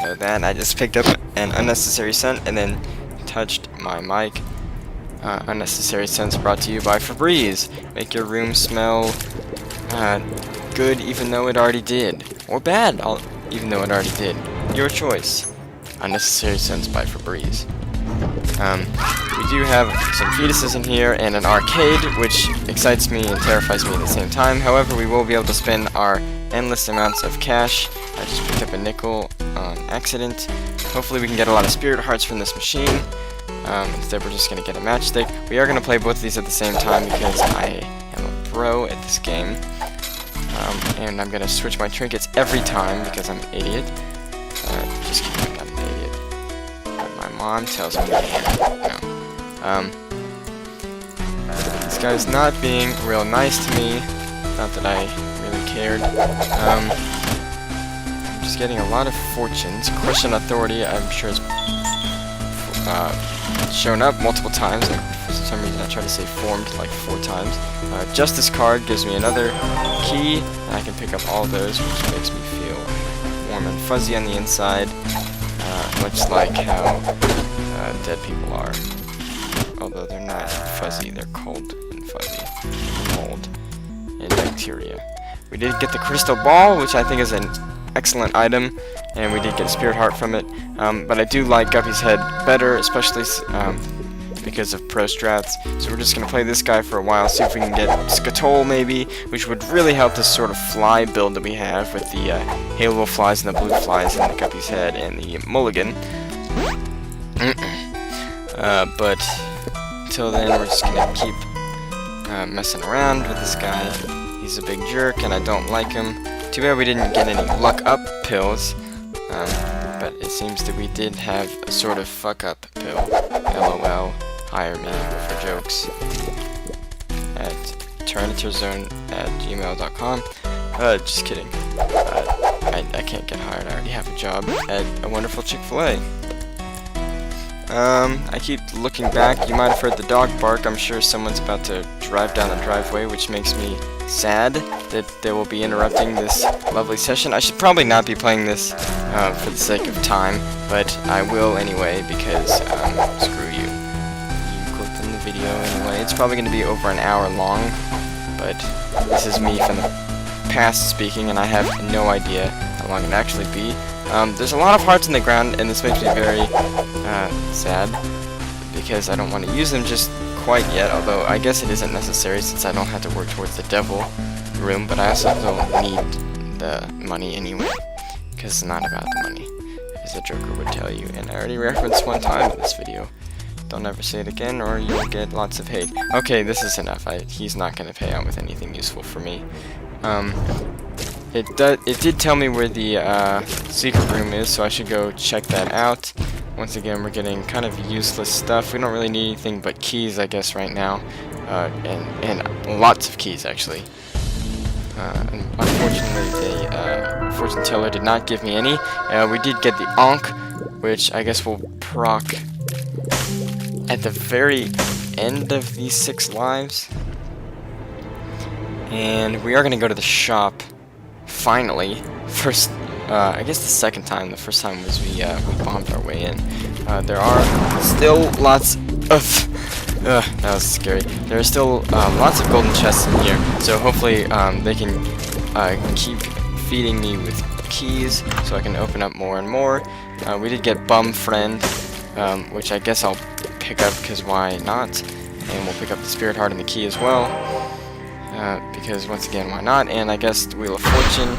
know that. I just picked up an unnecessary scent and then touched my mic. Unnecessary scents brought to you by Febreze. Make your room smell good even though it already did. Or bad even though it already did. Your choice. Unnecessary scents by Febreze. We do have some fetuses in here and an arcade, which excites me and terrifies me at the same time. However, we will be able to spend our endless amounts of cash. I just picked up a nickel on accident. Hopefully we can get a lot of spirit hearts from this machine. Instead we're just going to get a matchstick. We are going to play both of these at the same time because I am a pro at this game. And I'm going to switch my trinkets every time because I'm an idiot. Just kidding, I'm not an idiot. But my mom tells me I am. No. This guy's not being real nice to me. Not that I really cared. I'm just getting a lot of fortunes. Christian authority, I'm sure, is shown up multiple times. Like, for some reason I try to say formed like 4 times. Justice card gives me another key, and I can pick up all those, which makes me feel warm and fuzzy on the inside, much like how dead people are. Although they're not fuzzy, they're cold and fuzzy. Mold and bacteria. We did get the crystal ball, which I think is an excellent item, and we did get a spirit heart from it. But I do like Guppy's head better, especially because of pro strats. So we're just gonna play this guy for a while, see if we can get Skatole maybe, which would really help this sort of fly build that we have with the halo flies and the blue flies and the Guppy's head and the mulligan. But until then, we're just gonna keep messing around with this guy. He's a big jerk, and I don't like him. Too bad we didn't get any luck up pills, but it seems that we did have a sort of fuck up pill. LOL. Hire me for jokes at tyranitarZone@gmail.com. Just kidding. I can't get hired. I already have a job at a wonderful Chick-fil-A. I keep looking back. You might have heard the dog bark. I'm sure someone's about to drive down the driveway, which makes me sad that they will be interrupting this lovely session. I should probably not be playing this for the sake of time, but I will anyway because screw you. You clicked in the video anyway. It's probably going to be over an hour long, but this is me from the past speaking, and I have no idea how long it'll actually be. There's a lot of hearts in the ground, and this makes me very sad because I don't want to use them just quite yet, although I guess it isn't necessary since I don't have to work towards the devil room, but I also don't need the money anyway, because it's not about the money, as the Joker would tell you, and I already referenced one time in this video. Don't ever say it again or you'll get lots of hate. Okay, this is enough. He's not going to pay out with anything useful for me. It did tell me where the secret room is, so I should go check that out. Once again, we're getting kind of useless stuff. We don't really need anything but keys, I guess, right now, and lots of keys actually. And unfortunately, the fortune teller did not give me any. We did get the Ankh, which I guess will proc at the very end of these 6 lives. And we are going to go to the shop. Finally, first, I guess the second time. The first time was we bombed our way in. There are still lots of, that was scary. There are still lots of golden chests in here, so hopefully they can keep feeding me with keys, so I can open up more and more. We did get Bum Friend, which I guess I'll pick up because why not? And we'll pick up the Spirit Heart and the key as well. Because once again, why not? And I guess the Wheel of Fortune,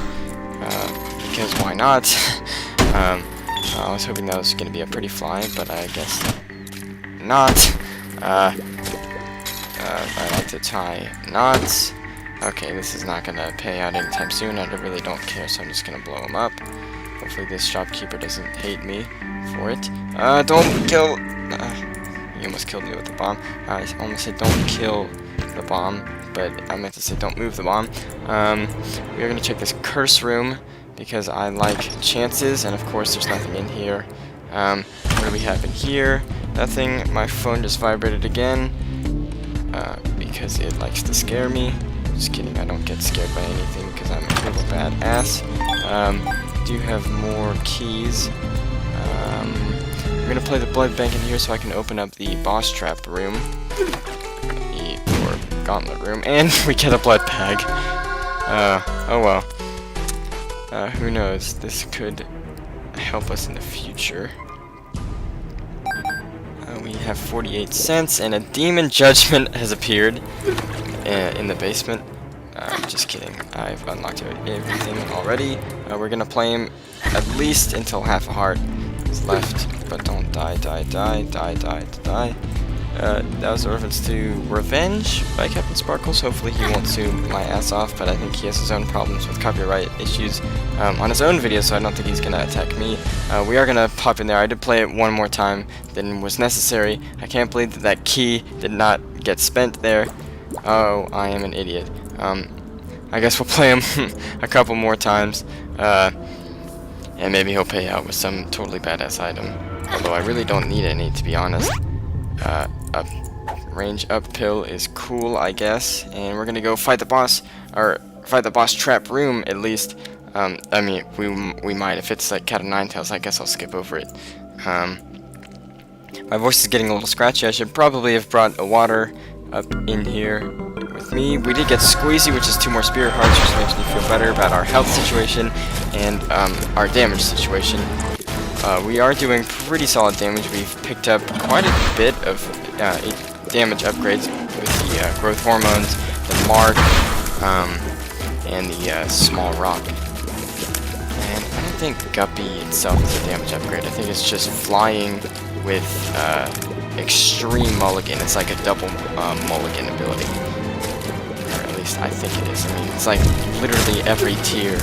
because why not? I was hoping that was going to be a pretty fly, but I guess not. I like to tie knots. Okay, this is not going to pay out anytime soon. I really don't care, so I'm just going to blow him up. Hopefully this shopkeeper doesn't hate me for it. Don't kill... he almost killed me with the bomb. I almost said don't kill the bomb, but I meant to say don't move the bomb. We are going to check this curse room because I like chances, and of course there's nothing in here. What do we have in here? Nothing. My phone just vibrated again because it likes to scare me. Just kidding, I don't get scared by anything because I'm a total badass. Do have more keys. We're going to play the blood bank in here so I can open up the boss trap room. Or gauntlet room, and we get a blood bag. Oh well. Who knows? This could help us in the future. We have 48 cents, and a demon judgment has appeared in the basement. Just kidding. I've unlocked everything already. We're gonna play him at least until half a heart is left, but don't die, die, die, die, die, die. That was a reference to Revenge by Captain Sparkles. Hopefully he won't sue my ass off, but I think he has his own problems with copyright issues on his own video, so I don't think he's going to attack me. We are going to pop in there. I did play it one more time than was necessary. I can't believe that that key did not get spent there. Oh, I am an idiot. I guess we'll play him a couple more times, and maybe he'll pay out with some totally badass item. Although I really don't need any, to be honest. A range up pill is cool, I guess, and we're gonna go fight the boss, or fight the boss trap room at least. I mean, we might. If it's like Cat of Nine Tails, I guess I'll skip over it. My voice is getting a little scratchy. I should probably have brought a water up in here with me. We did get Squeezy, which is 2 more Spirit Hearts, which makes me feel better about our health situation and our damage situation. We are doing pretty solid damage. We've picked up quite a bit of damage upgrades with the growth hormones, the mark, and the small rock. And I don't think Guppy itself is a damage upgrade. I think it's just flying with extreme mulligan. It's like a double mulligan ability. Or at least I think it is. I mean, it's like literally every tier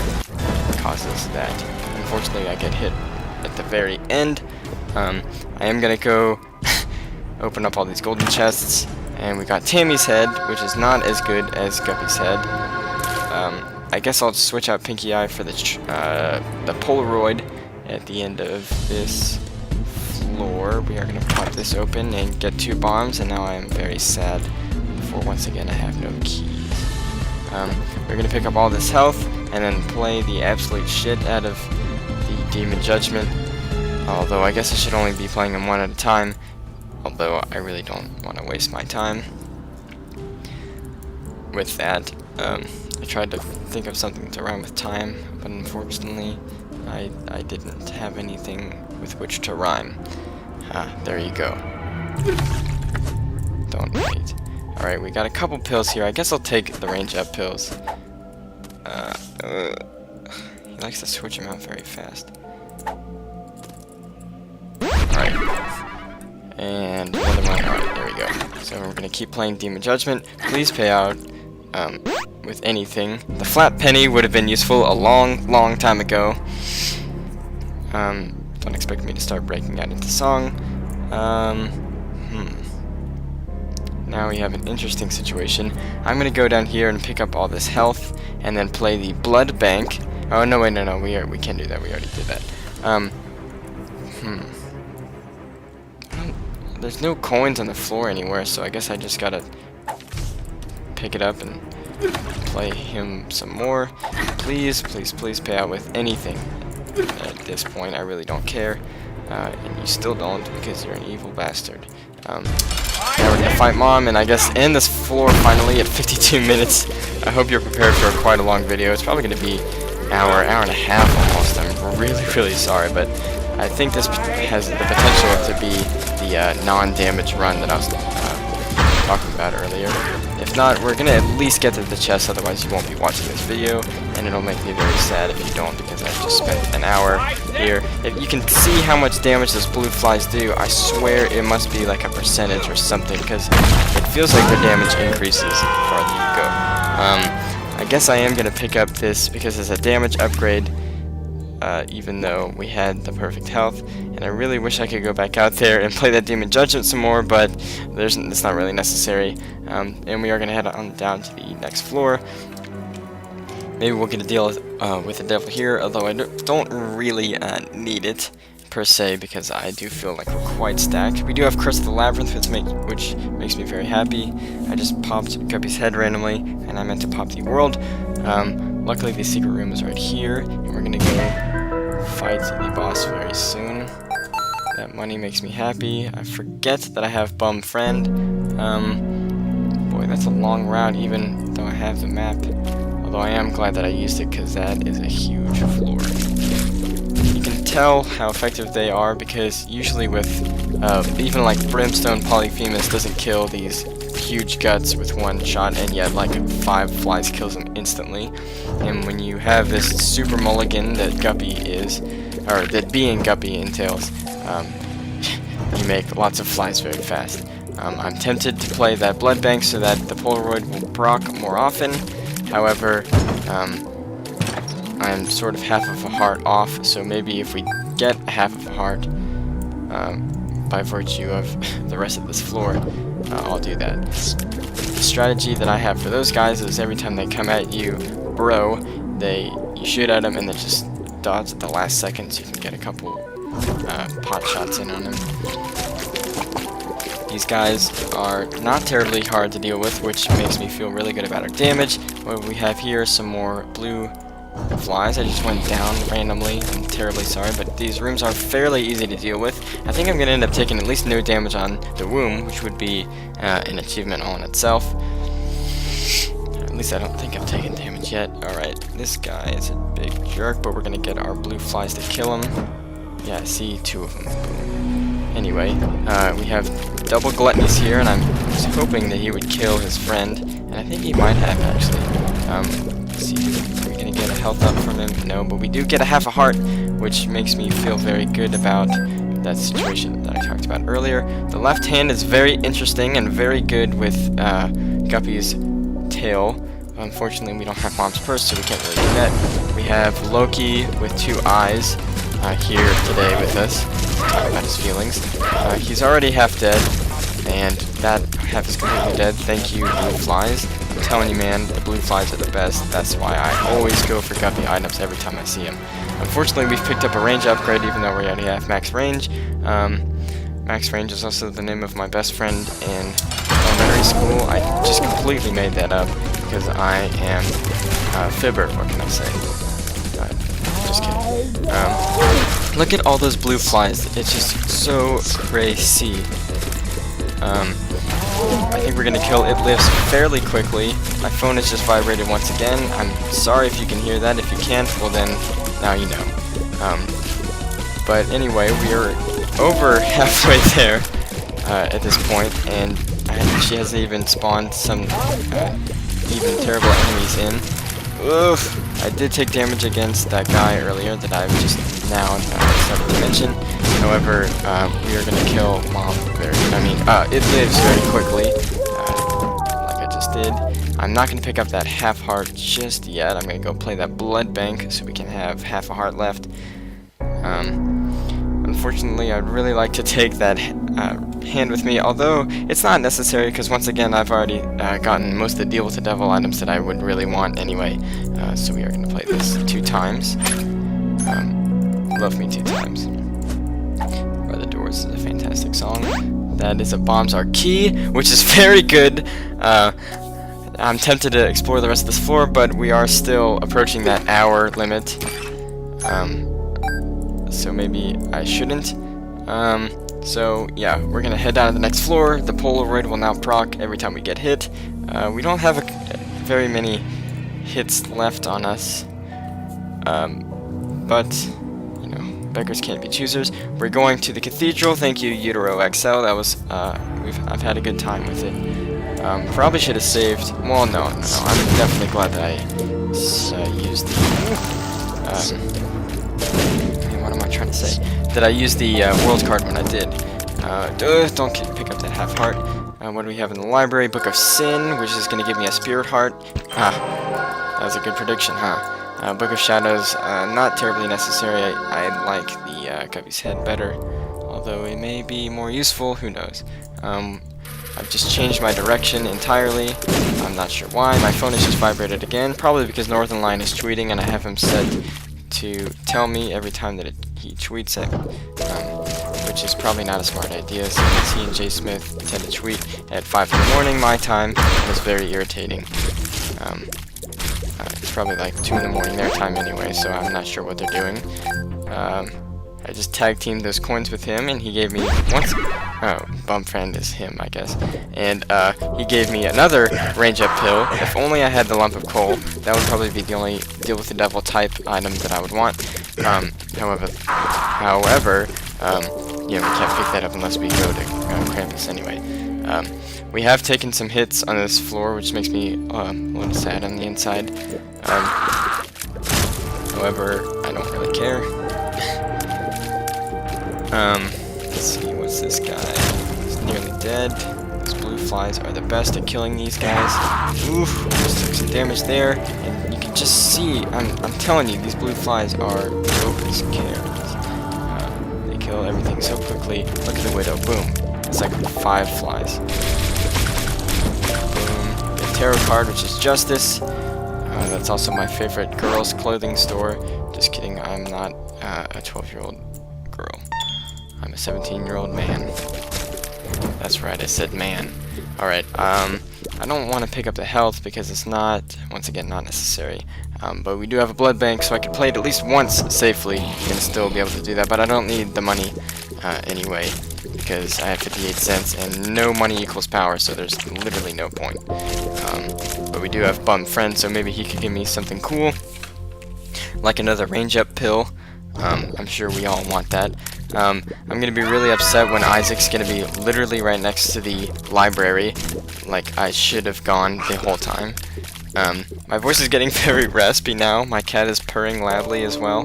causes that. Unfortunately, I get hit at the very end. I am gonna go open up all these golden chests, and we got Tammy's head, which is not as good as Guppy's head. I guess I'll just switch out Pinky Eye for the Polaroid at the end of this floor. We are gonna pop this open and get 2 bombs, and now I am very sad, for once again I have no keys. We're gonna pick up all this health and then play the absolute shit out of the Demon Judgment. Although I guess I should only be playing them one at a time. Although I really don't want to waste my time with that. I tried to think of something to rhyme with time, but unfortunately I didn't have anything with which to rhyme. There you go. Don't wait. Alright, we got a couple pills here. I guess I'll take the range up pills. He likes to switch them out very fast. Alright. And another one. Alright, there we go. So we're gonna keep playing Demon Judgment. Please pay out with anything. The flat penny would have been useful a long time ago. Don't expect me to start breaking out into song. Now we have an interesting situation. I'm gonna go down here and pick up all this health, and then play the blood bank. Oh no, wait, no, we can't do that. We already did that. There's no coins on the floor anywhere, so I guess I just gotta pick it up and play him some more. Please, please, please pay out with anything at this point. I really don't care. And you still don't, because you're an evil bastard. Now we're gonna fight Mom, and I guess end this floor finally at 52 minutes. I hope you're prepared for quite a long video. It's probably gonna be an hour and a half almost. I'm really sorry, but I think this has the potential to be the non-damage run that I was talking about earlier. If not, we're gonna at least get to the chest, otherwise you won't be watching this video, and it'll make me very sad if you don't, because I've just spent an hour here. If you can see how much damage those blue flies do, I swear it must be like a percentage or something, because it feels like the damage increases the farther you go. I guess I am gonna pick up this because it's a damage upgrade, even though we had the perfect health, and I really wish I could go back out there and play that Demon Judgment some more, but it's not really necessary. And we are going to head on down to the next floor. Maybe we'll get a deal with the devil here, although I don't really need it per se, because I do feel like we're quite stacked. We do have Curse of the Labyrinth, which makes me very happy. I just popped Guppy's head randomly, and I meant to pop the world. Luckily the secret room is right here, and we're gonna go fight the boss very soon. That money makes me happy. I forget that I have Bum Friend. Boy, that's a long route, even though I have the map. Although I am glad that I used it, because that is a huge floor. You can tell how effective they are, because usually with even like Brimstone Polyphemus doesn't kill these huge guts with one shot, and yet like 5 flies kills them instantly. And when you have this super mulligan that Guppy is, or that being Guppy entails, you make lots of flies very fast. I'm tempted to play that blood bank so that the Polaroid will proc more often. However, I'm sort of half of a heart off, so maybe if we get half of a heart by virtue of the rest of this floor, I'll do that. The strategy that I have for those guys is every time they come at you, bro, you shoot at them and then just dodge at the last second so you can get a couple pot shots in on them. These guys are not terribly hard to deal with, which makes me feel really good about our damage. What we have here is some more blue flies. I just went down randomly. I'm terribly sorry, but these rooms are fairly easy to deal with. I think I'm going to end up taking at least no damage on the womb, which would be an achievement all in itself. At least I don't think I've taken damage yet. Alright, this guy is a big jerk, but we're going to get our blue flies to kill him. Yeah, I see 2 of them. Boom. Anyway, we have double gluttonies here, and I'm just hoping that he would kill his friend. And I think he might have, actually. Let's see, are we going to get a health up from him? No, but we do get a half a heart, which makes me feel very good about that situation that I talked about earlier. The left hand is very interesting and very good with Guppy's tail. Unfortunately, we don't have Mom's purse, so we can't really do that. We have Loki with 2 eyes here today with us to talk about his feelings. He's already half dead, and that half is completely dead. Thank you, blue flies. I'm telling you, man, the blue flies are the best. That's why I always go for Guppy items every time I see him. Unfortunately, we've picked up a range upgrade, even though we already have max range. Max range is also the name of my best friend in elementary school. I just completely made that up because I am fibber. What can I say? Just kidding. Look at all those blue flies. It's just so crazy. I think we're gonna kill It Lives fairly quickly. My phone has just vibrated once again. I'm sorry if you can hear that. If you can't, well then, now you know. But anyway, we are over halfway there at this point, and she hasn't even spawned some even terrible enemies in. Oof! I did take damage against that guy earlier that I've just now started to mention. However, we are going to kill Mom It Lives very quickly, like I just did. I'm not going to pick up that half heart just yet. I'm going to go play that blood bank so we can have half a heart left. Unfortunately, I'd really like to take that hand with me, although it's not necessary because once again I've already gotten most of the Deal with the Devil items that I would really want anyway. So we are going to play this 2 times. Love Me 2 Times. By the Doors is a fantastic song. That is a Bombs Are Key, which is very good. I'm tempted to explore the rest of this floor, but we are still approaching that hour limit. So maybe I shouldn't. So yeah, we're gonna head down to the next floor. The Polaroid will now proc every time we get hit. We don't have very many hits left on us, but you know, beggars can't be choosers. We're going to the Cathedral. Thank you, Utero XL. That was I've had a good time with it. Probably should have saved. Well, no. I'm definitely glad that I used the. What am I trying to say? That I used the world card when I did. Don't pick up that half heart. What do we have in the library? Book of Sin, which is going to give me a spirit heart. That was a good prediction, huh? Book of Shadows, not terribly necessary. I like the Guppy's head better, although it may be more useful. Who knows? I've just changed my direction entirely. I'm not sure why. My phone has just vibrated again, probably because Northern Lion is tweeting, and I have him set to tell me every time that he tweets it, which is probably not a smart idea since he and Jay Smith tend to tweet at 5 in the morning my time. It's very irritating. It's probably like 2 in the morning their time anyway, so I'm not sure what they're doing. I just tag teamed those coins with him, and he gave me Bum Friend is him, I guess. And he gave me another range up pill. If only I had the lump of coal, that would probably be the only Deal with the Devil type item that I would want. However, yeah, we can't pick that up unless we go to Krampus anyway. We have taken some hits on this floor, which makes me a little sad on the inside. However, I don't really care. Let's see, what's this guy? He's nearly dead. These blue flies are the best at killing these guys. Oof, just took some damage there, and you can just see, I'm telling you, these blue flies are dope as carrots. They kill everything so quickly. Look at the Widow, boom. It's like 5 flies. Boom. The tarot card, which is Justice. That's also my favorite girls' clothing store. Just kidding, I'm not a 12-year-old girl. I'm a 17-year-old man. That's right, I said man. Alright, I don't want to pick up the health because it's not, once again, not necessary. But we do have a blood bank, so I could play it at least once safely and still be able to do that. But I don't need the money anyway, because I have 58 cents and no money equals power, so there's literally no point. But we do have bum friend, so maybe he could give me something cool, like another range up pill. I'm sure we all want that. I'm gonna be really upset when Isaac's gonna be literally right next to the library, like I should have gone the whole time. My voice is getting very raspy now. My cat is purring loudly as well.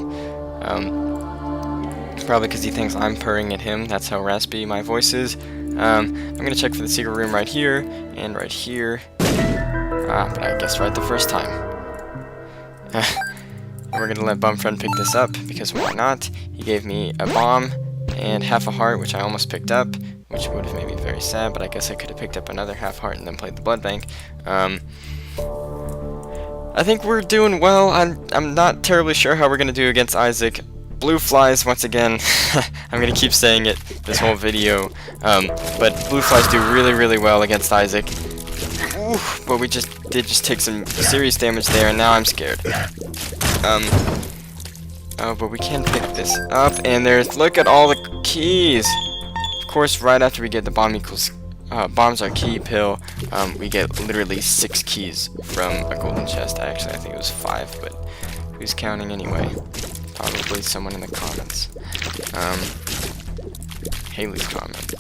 Probably because he thinks I'm purring at him. That's how raspy my voice is. I'm gonna check for the secret room right here and right here. But I guessed right the first time. And we're gonna let Bumfriend pick this up, because why not? He gave me a bomb and half a heart, which I almost picked up, which would have made me very sad, but I guess I could have picked up another half heart and then played the blood bank. I think we're doing well. I'm not terribly sure how we're gonna do against Isaac. Blue flies, once again. I'm gonna keep saying it this whole video, but blue flies do really well against Isaac. Ooh, but we did take some serious damage there, and now I'm scared. Oh, but we can pick this up, and look at all the keys. Of course, right after we get the bombs are key pill, we get literally 6 keys from a golden chest. I think it was 5, but who's counting anyway? Probably someone in the comments. Haley's comment.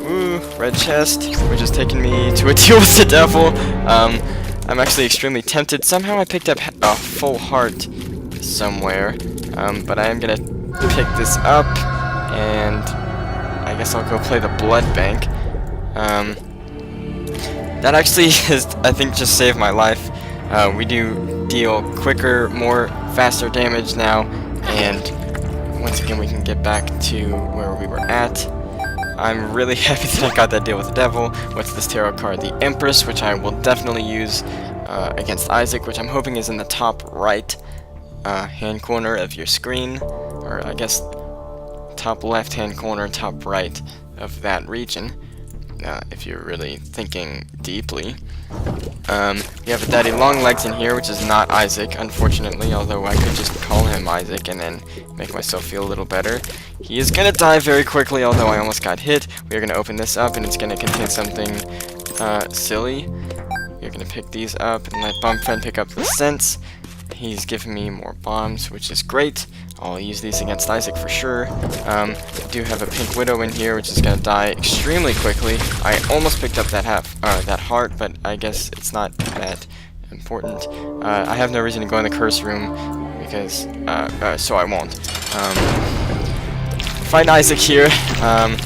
Ooh, red chest, which is taking me to a deal with the devil. I'm actually extremely tempted. Somehow I picked up a full heart somewhere, but I am gonna pick this up, and I guess I'll go play the blood bank. That actually has, I think, just saved my life. We do deal quicker, faster damage now, and once again we can get back to where we were at. I'm really happy that I got that deal with the devil. What's this tarot card? The Empress, which I will definitely use against Isaac, which I'm hoping is in the top right hand corner of your screen, or I guess top left hand corner, top right of that region, if you're really thinking deeply. We have a daddy long legs in here, which is not Isaac, unfortunately, although I could just call him Isaac and then make myself feel a little better. He is gonna die very quickly, although I almost got hit. We're gonna open this up, and it's gonna contain something silly. We're gonna pick these up and let Bumfriend pick up the scents. He's giving me more bombs, which is great. I'll use these against Isaac for sure. I do have a pink widow in here, which is gonna die extremely quickly. I almost picked up that heart, but I guess it's not that important. I have no reason to go in the curse room because, so I won't. Fight Isaac here. I'm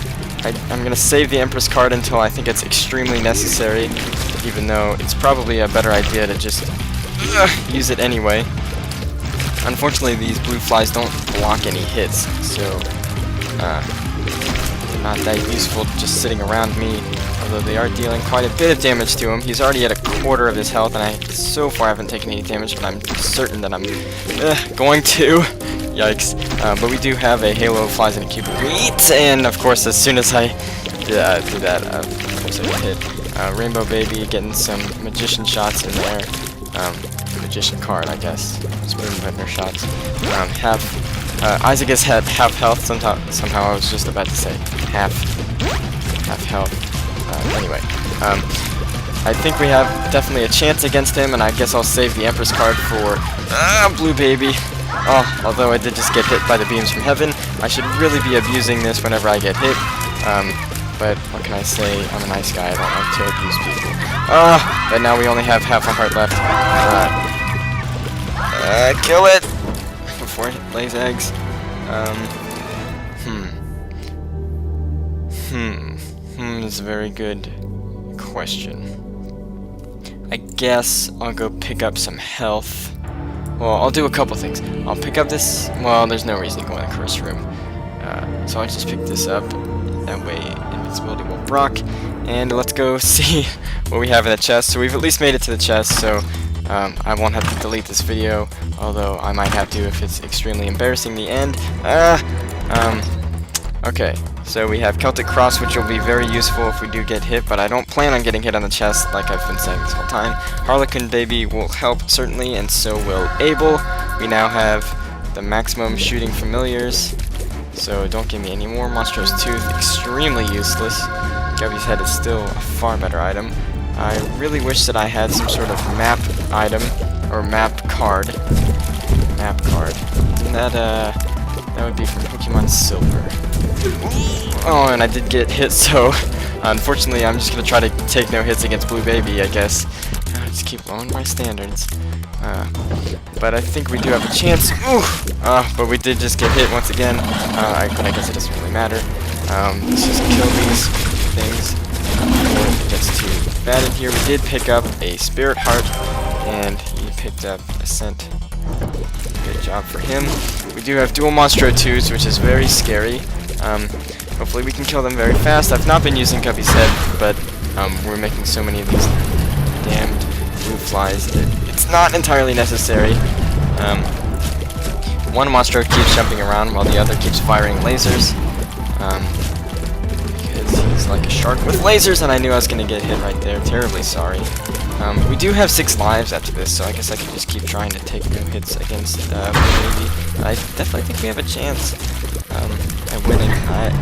gonna save the Empress card until I think it's extremely necessary, even though it's probably a better idea to just use it anyway. Unfortunately, these blue flies don't block any hits, so they're not that useful just sitting around me, although they are dealing quite a bit of damage to him. He's already at a quarter of his health, and I so far haven't taken any damage, but I'm certain that I'm going to. Yikes. But we do have a Halo of Flies and a Cube of Meat, and of course, as soon as I do that, of course I get hit. Rainbow Baby getting some magician shots in there. Magician card, I guess. Spoon vendor shots. Isaac has had half health. Somehow I was just about to say half health. Anyway, I think we have definitely a chance against him, and I guess I'll save the Empress card for Blue Baby. Oh, although I did just get hit by the beams from heaven, I should really be abusing this whenever I get hit. But what can I say? I'm a nice guy. I don't like to abuse people. But now we only have half a heart left. Kill it before it lays eggs. Is a very good question. I guess I'll go pick up some health. Well, I'll do a couple things. I'll pick up this. Well, there's no reason to go in the curse room. So I'll just pick this up. That way, invincibility will proc. And let's go see what we have in the chest. So we've at least made it to the chest, so I won't have to delete this video, although I might have to if it's extremely embarrassing the end. Okay, So we have Celtic Cross, which will be very useful if we do get hit, but I don't plan on getting hit on the chest like I've been saying this whole time. Harlequin Baby will help, certainly, and so will Abel. We now have the maximum shooting familiars, so don't give me any more. Monstrous Tooth, extremely useless. Gubby's Head is still a far better item. I really wish that I had some sort of map item, or map card. Map card. And that would be from Pokemon Silver. Oh, and I did get hit, so unfortunately I'm just going to try to take no hits against Blue Baby, I guess. Just keep lowering my standards. But I think we do have a chance. But we did just get hit once again. But I guess it doesn't really matter. Let's just kill these things before it gets too bad in here. We did pick up a Spirit Heart, and he picked up a Scent. Good job for him. We do have dual Monstro 2s, which is very scary. Hopefully we can kill them very fast. I've not been using Guppy's Head, but we're making so many of these damned blue flies that it's not entirely necessary. One Monstro keeps jumping around while the other keeps firing lasers. Because he's like a shark with lasers, and I knew I was going to get hit right there. Terribly sorry. We do have 6 lives after this, so I guess I can just keep trying to take no hits against Baby. I definitely think we have a chance at winning.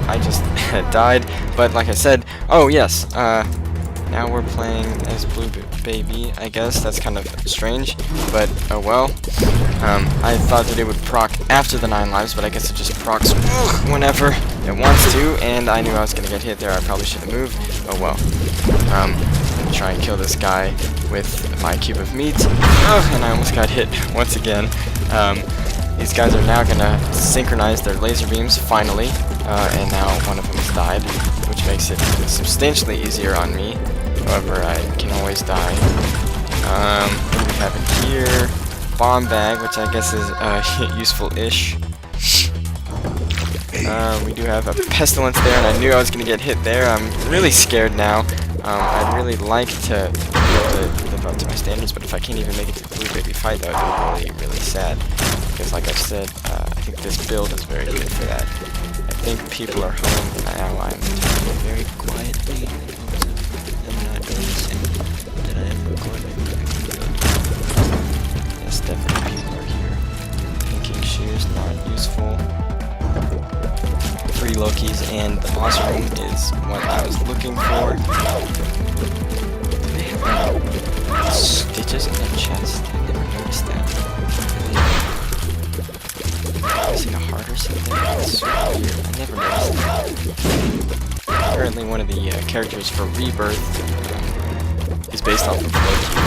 I just died, but like I said, oh yes, now we're playing as Blue Baby. I guess that's kind of strange, but oh well. I thought that it would proc after the 9 lives, but I guess it just procs whenever it wants to, and I knew I was going to get hit there. I probably should have moved. Oh well. Try and kill this guy with my cube of meat. And I almost got hit once again. These guys are now going to synchronize their laser beams, finally, and now one of them has died, which makes it substantially easier on me. However, I can always die. What do we have in here? Bomb Bag, which I guess is useful-ish. We do have a Pestilence there, and I knew I was going to get hit there. I'm really scared now. I'd really like to be able to live up to my standards, but if I can't even make it to the Blue Baby fight, that would be really, really sad. Because like I said, I think this build is very good for that. I think people are home now. I'm talking very quietly. I'm not noticing that I am recording. Yes, definitely people are here. Thinking shears not useful. 3 Lokis and the boss room is what I was looking for. Do they have any stitches in their chest? I never noticed that. Missing a heart or something? That's so weird. I never noticed that. Apparently one of the characters for Rebirth is based off of Loki,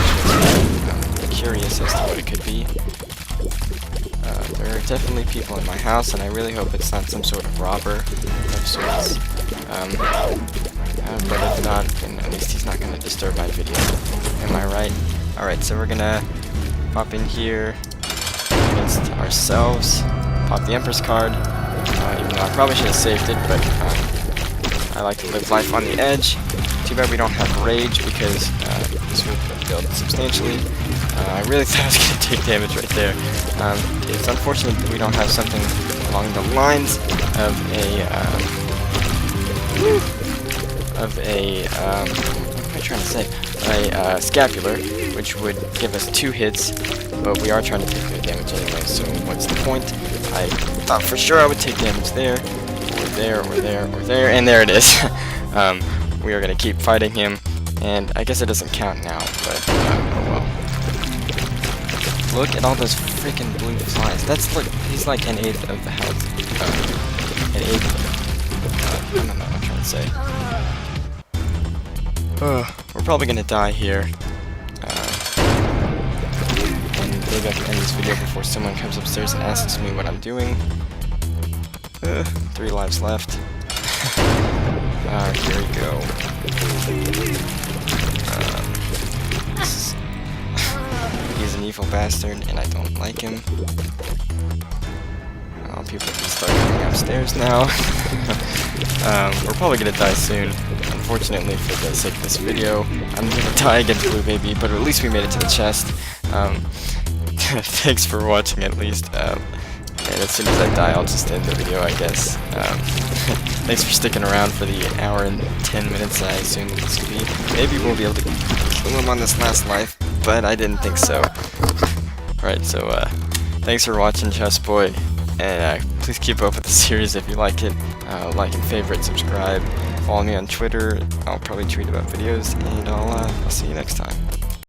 which I'm curious as to what it could be. There are definitely people in my house, and I really hope it's not some sort of robber of sorts. But if not, then at least he's not going to disturb my video. Am I right? Alright, so we're going to pop in here against ourselves, pop the Empress card, even though I probably should have saved it, but I like to live life on the edge. Too bad we don't have Rage, because this would build substantially. I really thought I was going to take damage right there. It's unfortunate that we don't have something along the lines of what am I trying to say? A scapular, which would give us 2 hits, but we are trying to take no damage anyway, so what's the point? I thought for sure I would take damage there, or there, or there, or there, and there it is. We are going to keep fighting him, and I guess it doesn't count now, but oh well. Look at all those freaking blue flies. Look, he's like an 1/8 of the health. An 1/8. I don't know what I'm trying to say. We're probably gonna die here. And maybe I can end this video before someone comes upstairs and asks me what I'm doing. 3 lives left. Here we go. He's an evil bastard, and I don't like him. People can start coming upstairs now. We're probably gonna die soon. Unfortunately, for the sake of this video, I'm gonna die against Blue Baby, but at least we made it to the chest. Thanks for watching, at least. And as soon as I die, I'll just end the video, I guess. Thanks for sticking around for the hour and 10 minutes I assume this could be. Maybe we'll be able to kill him on this last life, but I didn't think so. Alright, so thanks for watching, Chess Boy, and please keep up with the series if you like it. Like and favorite, subscribe, follow me on Twitter. I'll probably tweet about videos, and I'll see you next time.